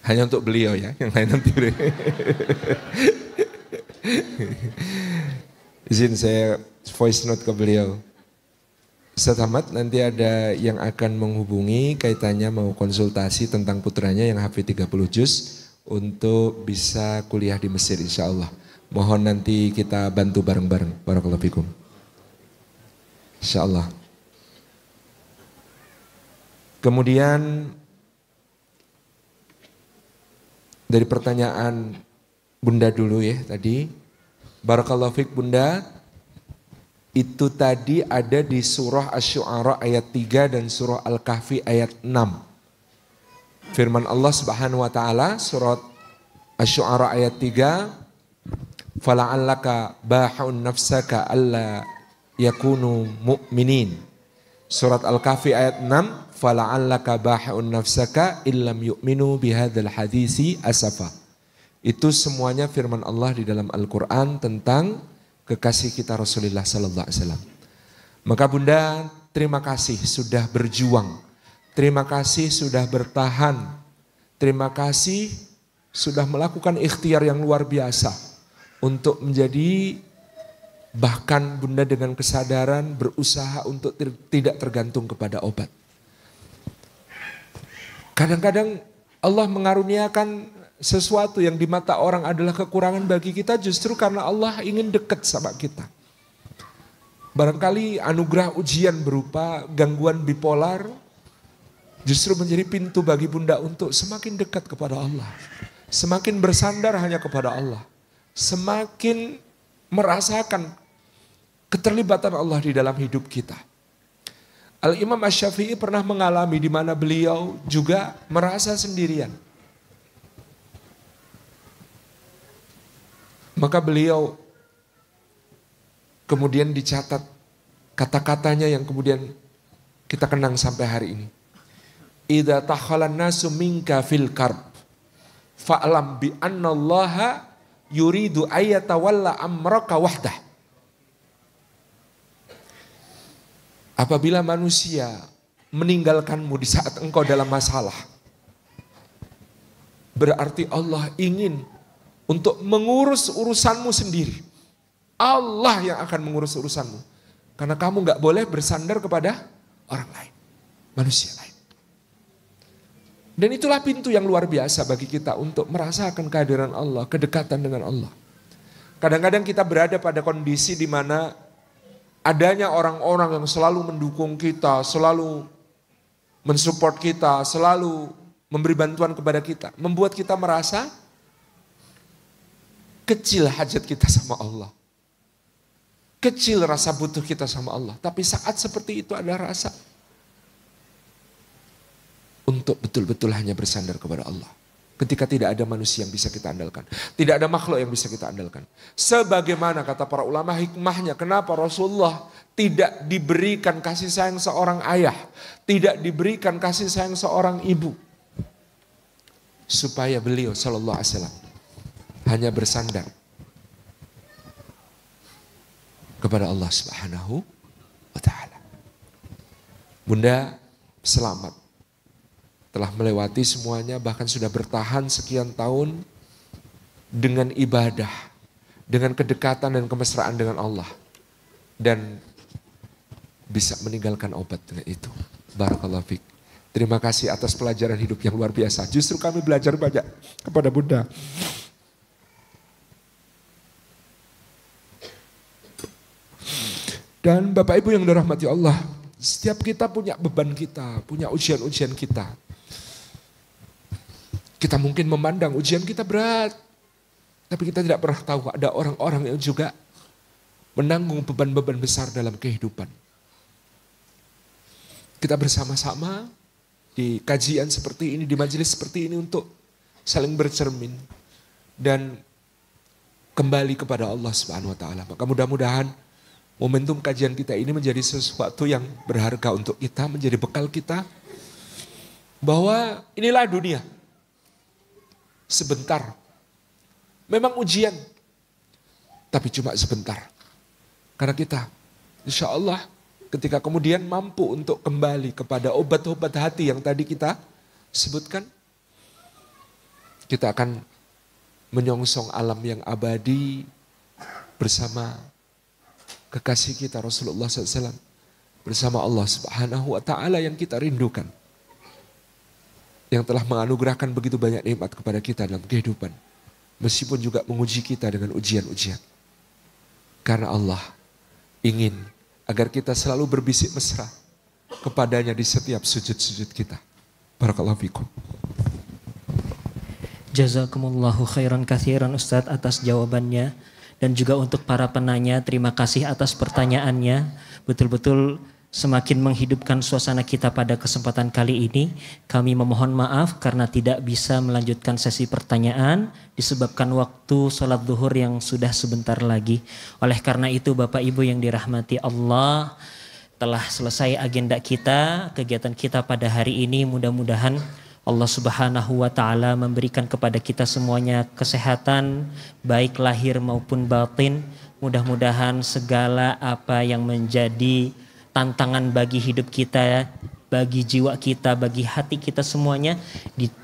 Hanya untuk beliau ya, yang lain nanti. Izin saya voice note ke beliau. Ustaz Ahmad, nanti ada yang akan menghubungi kaitannya mau konsultasi tentang putranya yang hafid 30 juz untuk bisa kuliah di Mesir insya Allah. Mohon nanti kita bantu bareng-bareng. Barakallahu fikum. Insya Allah. Kemudian dari pertanyaan Bunda dulu ya tadi. Barakallahu fik Bunda. Itu tadi ada di surah Asy-Syu'ara ayat 3 dan surah Al-Kahfi ayat 6. Firman Allah Subhanahu wa taala surat Asy-Syu'ara ayat 3, "Fala'allaka bahun nafsaka alla yakunu mu'minin." Surat Al-Kahfi ayat 6, "Fala'allaka bahun nafsaka illam yu'minu bihadzal hadisi asafa." Itu semuanya firman Allah di dalam Al-Qur'an tentang kekasih kita Rasulullah sallallahu alaihi wasallam. Maka Bunda, terima kasih sudah berjuang. Terima kasih sudah bertahan. Terima kasih sudah melakukan ikhtiar yang luar biasa untuk menjadi bahkan Bunda dengan kesadaran berusaha untuk tidak tergantung kepada obat. Kadang-kadang Allah mengaruniakan sesuatu yang di mata orang adalah kekurangan bagi kita justru karena Allah ingin dekat sama kita. Barangkali anugerah ujian berupa gangguan bipolar justru menjadi pintu bagi Bunda untuk semakin dekat kepada Allah. Semakin bersandar hanya kepada Allah. Semakin merasakan keterlibatan Allah di dalam hidup kita. Al-Imam Asy-Syafi'i pernah mengalami di mana beliau juga merasa sendirian. Maka beliau kemudian dicatat kata-katanya yang kemudian kita kenang sampai hari ini. Idza takhalan nasu minka fil karb fa'lam bi annallaha yuridu ayyatawalla amraka wahdah. Apabila manusia meninggalkanmu di saat engkau dalam masalah, berarti Allah ingin untuk mengurus urusanmu sendiri. Allah yang akan mengurus urusanmu. Karena kamu gak boleh bersandar kepada orang lain. Manusia lain. Dan itulah pintu yang luar biasa bagi kita untuk merasakan kehadiran Allah, kedekatan dengan Allah. Kadang-kadang kita berada pada kondisi di mana adanya orang-orang yang selalu mendukung kita, selalu mensupport kita, selalu memberi bantuan kepada kita. Membuat kita merasa kecil hajat kita sama Allah. Kecil rasa butuh kita sama Allah. Tapi saat seperti itu ada rasa untuk betul-betul hanya bersandar kepada Allah. Ketika tidak ada manusia yang bisa kita andalkan. Tidak ada makhluk yang bisa kita andalkan. Sebagaimana kata para ulama hikmahnya. Kenapa Rasulullah tidak diberikan kasih sayang seorang ayah. Tidak diberikan kasih sayang seorang ibu. Supaya beliau sallallahu alaihi wasallam hanya bersandar kepada Allah Subhanahu wa taala. Bunda, selamat telah melewati semuanya, bahkan sudah bertahan sekian tahun dengan ibadah, dengan kedekatan dan kemesraan dengan Allah. Dan bisa meninggalkan obat dengan itu. Barakallahu fiik. Terima kasih atas pelajaran hidup yang luar biasa. Justru kami belajar banyak kepada Bunda. Dan Bapak Ibu yang dirahmati Allah, setiap kita punya beban kita, punya ujian-ujian kita. Kita mungkin memandang ujian kita berat, tapi kita tidak pernah tahu ada orang-orang yang juga menanggung beban-beban besar dalam kehidupan. Kita bersama-sama di kajian seperti ini, di majelis seperti ini untuk saling bercermin dan kembali kepada Allah Subhanahu wa taala. Maka mudah-mudahan momentum kajian kita ini menjadi sesuatu yang berharga untuk kita, menjadi bekal kita bahwa inilah dunia. Sebentar. Memang ujian, tapi cuma sebentar. Karena kita, insya Allah, ketika kemudian mampu untuk kembali kepada obat-obat hati yang tadi kita sebutkan, kita akan menyongsong alam yang abadi bersama kekasih kita Rasulullah SAW, bersama Allah Subhanahu wa taala yang kita rindukan, yang telah menganugerahkan begitu banyak nikmat kepada kita dalam kehidupan, meskipun juga menguji kita dengan ujian-ujian. Karena Allah ingin agar kita selalu berbisik mesra kepadanya di setiap sujud-sujud kita. Barakallahu fikum. Jazakumullahu khairan katsiran Ustadz atas jawabannya. Dan juga untuk para penanya, terima kasih atas pertanyaannya. Betul-betul semakin menghidupkan suasana kita pada kesempatan kali ini. Kami memohon maaf karena tidak bisa melanjutkan sesi pertanyaan disebabkan waktu sholat zuhur yang sudah sebentar lagi. Oleh karena itu Bapak Ibu yang dirahmati Allah, telah selesai agenda kita, kegiatan kita pada hari ini. Mudah-mudahan Allah Subhanahu wa taala memberikan kepada kita semuanya kesehatan baik lahir maupun batin. Mudah-mudahan segala apa yang menjadi tantangan bagi hidup kita, bagi jiwa kita, bagi hati kita semuanya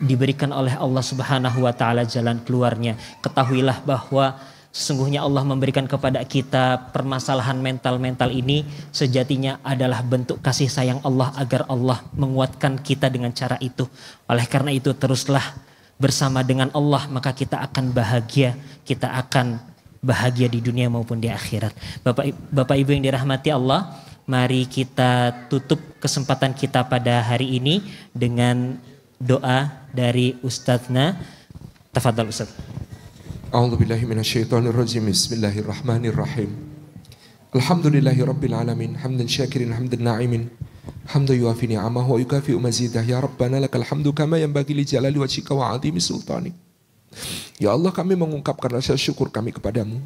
diberikan oleh Allah Subhanahu wa taala jalan keluarnya. Ketahuilah bahwa sesungguhnya Allah memberikan kepada kita permasalahan mental-mental ini sejatinya adalah bentuk kasih sayang Allah agar Allah menguatkan kita dengan cara itu. Oleh karena itu teruslah bersama dengan Allah, maka kita akan bahagia, kita akan bahagia di dunia maupun di akhirat. Bapak Ibu yang dirahmati Allah, mari kita tutup kesempatan kita pada hari ini dengan doa dari Ustadzna. Tafadhal Ustadz. A'udzubillahi minasyaitonirrajim. Bismillahirrahmanirrahim. Alhamdulillahi rabbil alamin, hamdan syakirin hamdan na'imin, hamdan yuafi ni'amahu wa yukafi'u mazidah. Ya Rabbana lakal hamdu kama yanbaghi li jalali wajhika wa 'azimi sultani. Ya Allah, kami mengungkapkan rasa syukur kami kepadamu.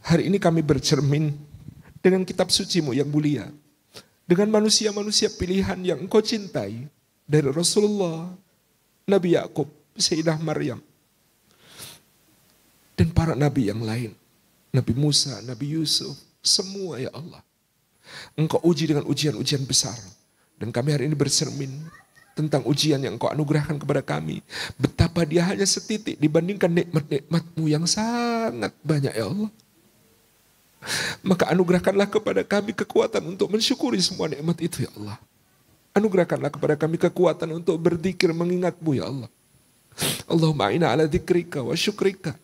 Hari ini kami bercermin dengan kitab sucimu yang mulia, dengan manusia-manusia pilihan yang engkau cintai, dari Rasulullah, Nabi Yakub, Sayyidah Maryam, dan para nabi yang lain, Nabi Musa, Nabi Yusuf, semua ya Allah. Engkau uji dengan ujian-ujian besar. Dan kami hari ini bercermin tentang ujian yang engkau anugerahkan kepada kami. Betapa dia hanya setitik dibandingkan nikmat-nikmatmu yang sangat banyak ya Allah. Maka anugerahkanlah kepada kami kekuatan untuk mensyukuri semua nikmat itu ya Allah. Anugerahkanlah kepada kami kekuatan untuk berzikir mengingatmu ya Allah. Allahumma a'inna ala dzikrika wa syukrika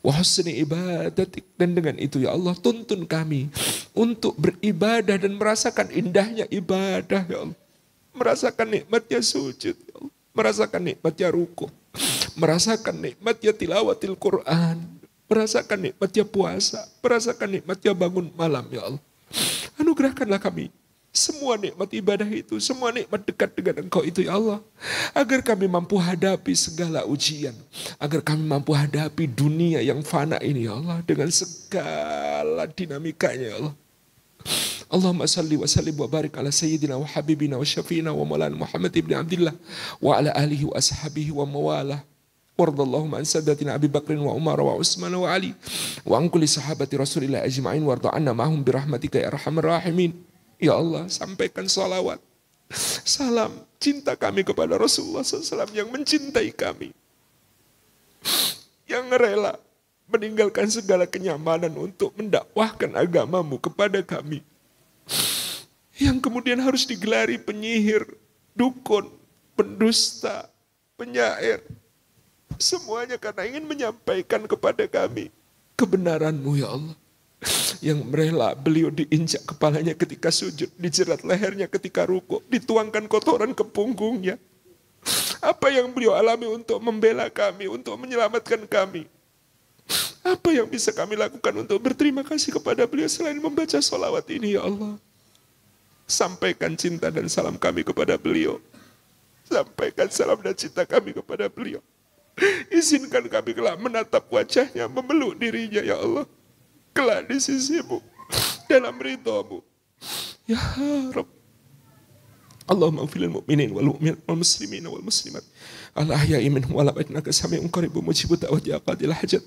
wa husni ibadatik. Dan dengan itu ya Allah, tuntun kami untuk beribadah dan merasakan indahnya ibadah ya Allah. Merasakan nikmatnya sujud ya Allah. Merasakan nikmatnya ruku, merasakan nikmatnya tilawatil Quran, merasakan nikmatnya puasa, merasakan nikmatnya bangun malam ya Allah. Anugerahkanlah kami semua nikmat ibadah itu, semua nikmat dekat dengan Engkau itu ya Allah. Agar kami mampu hadapi segala ujian. Agar kami mampu hadapi dunia yang fana ini ya Allah. Dengan segala dinamikanya ya Allah. Allahumma salli wa sallim wa barik ala sayyidina wa habibina wa syafi'ina wa maulana Muhammad ibn Abdillah. Wa ala alihi wa ashabihi wa mawalah. Wardallahumma an sadatina Abi Bakrin wa Umar wa Utsman wa Ali. Wa an kulli sahabati Rasulillah ajma'in. Warda anna ma'hum birahmatika ya arhamar rahimin. Ya Allah, sampaikan salawat Salam cinta kami kepada Rasulullah SAW yang mencintai kami. Yang rela meninggalkan segala kenyamanan untuk mendakwahkan agamamu kepada kami. Yang kemudian harus digelari penyihir, dukun, pendusta, penyair. Semuanya karena ingin menyampaikan kepada kami kebenaran-Mu ya Allah. Yang rela beliau diinjak kepalanya ketika sujud, dijerat lehernya ketika rukuk, dituangkan kotoran ke punggungnya. Apa yang beliau alami untuk membela kami, untuk menyelamatkan kami. Apa yang bisa kami lakukan untuk berterima kasih kepada beliau selain membaca sholawat ini ya Allah. Sampaikan cinta dan salam kami kepada beliau. Sampaikan salam dan cinta kami kepada beliau. Izinkan kami kelak menatap wajahnya, memeluk dirinya ya Allah. Kelak di sisi-Mu, dalam ridha-Mu. Ya Rabb. Allahumma ighfir lil mu'minin wal mu'minat wal muslimin wal muslimat al ahya'i minhum wal amwat innaka sami'un qaribun mujibud da'wati ya qadil hajat.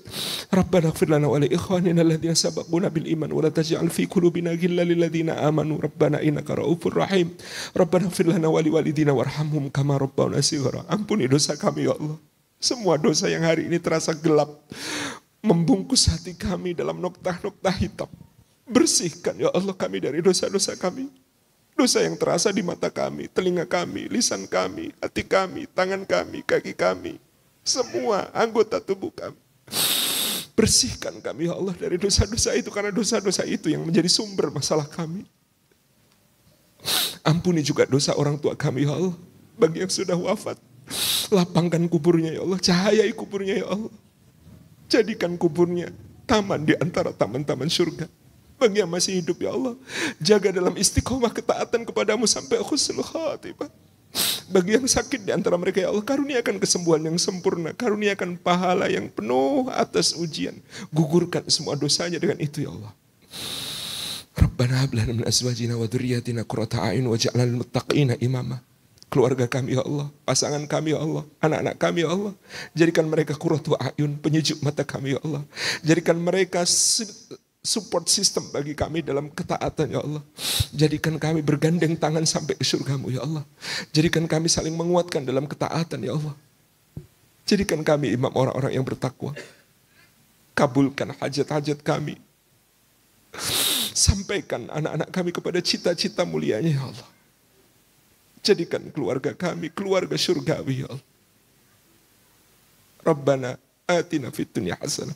Rabbana ighfir lana wa li ikhwanina alladhina sabaquna bil iman wa la taj'al fi qulubina ghillan lil ladzina amanu rabbana innaka ra'ufur rahim. Rabbana ighfir lana wa li walidina warhamhum kama rabbawna shighara. Ampuni dosa kami ya Allah. Semua dosa yang hari ini terasa gelap membungkus hati kami dalam noktah-noktah hitam. Bersihkan ya Allah kami dari dosa-dosa kami. Dosa yang terasa di mata kami, telinga kami, lisan kami, hati kami, tangan kami, kaki kami. Semua anggota tubuh kami. Bersihkan kami ya Allah dari dosa-dosa itu, karena dosa-dosa itu yang menjadi sumber masalah kami. Ampuni juga dosa orang tua kami ya Allah. Bagi yang sudah wafat, lapangkan kuburnya ya Allah, cahayai kuburnya ya Allah. Jadikan kuburnya taman di antara taman-taman surga. Bagi yang masih hidup ya Allah, jaga dalam istiqomah ketaatan kepadamu sampai husnul khatimah. Bagi yang sakit di antara mereka ya Allah, karuniakan kesembuhan yang sempurna, karuniakan pahala yang penuh atas ujian. Gugurkan semua dosanya dengan itu ya Allah. Rabbana hab lana min azwajina wa dzurriyyatina qurrata a'yun waj'alna lil muttaqina imama. Keluarga kami ya Allah, pasangan kami ya Allah, anak-anak kami ya Allah, jadikan mereka qurratu a'yun, penyejuk mata kami ya Allah. Jadikan mereka support system bagi kami dalam ketaatan ya Allah. Jadikan kami bergandeng tangan sampai ke surga-Mu ya Allah. Jadikan kami saling menguatkan dalam ketaatan ya Allah. Jadikan kami imam orang-orang yang bertakwa. Kabulkan hajat-hajat kami. Sampaikan anak-anak kami kepada cita-cita mulianya ya Allah. Jadikan keluarga kami keluarga surgawi ya Allah. Rabbana atina fid dunya hasanah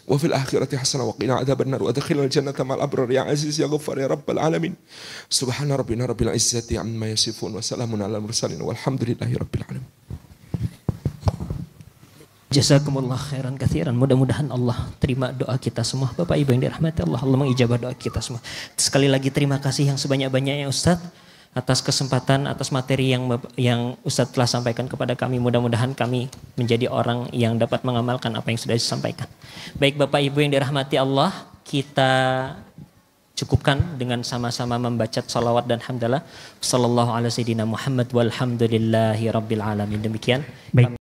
wa fil akhirati hasanah wa qina adzabannar wa adkhilnal jannata ma'al abrar ya aziz ya ghaffar ya rabbal alamin. Subhana rabbina rabbil izzati amma yasifun wa salamun alal mursalin walhamdulillahi rabbil alamin. Jazakumullah khairan katsiran. Mudah-mudahan Allah terima doa kita semua. Bapak Ibu yang dirahmati Allah, Allah mengijabah doa kita semua. Sekali lagi terima kasih yang sebanyak-banyaknya Ustaz atas kesempatan, atas materi yang Ustaz telah sampaikan kepada kami. Mudah-mudahan kami menjadi orang yang dapat mengamalkan apa yang sudah disampaikan. Baik Bapak Ibu yang dirahmati Allah, kita cukupkan dengan sama-sama membaca salawat dan hamdalah. Sallallahu ala sayyidina Muhammad walhamdulillahi rabbil alamin. Demikian. Baik.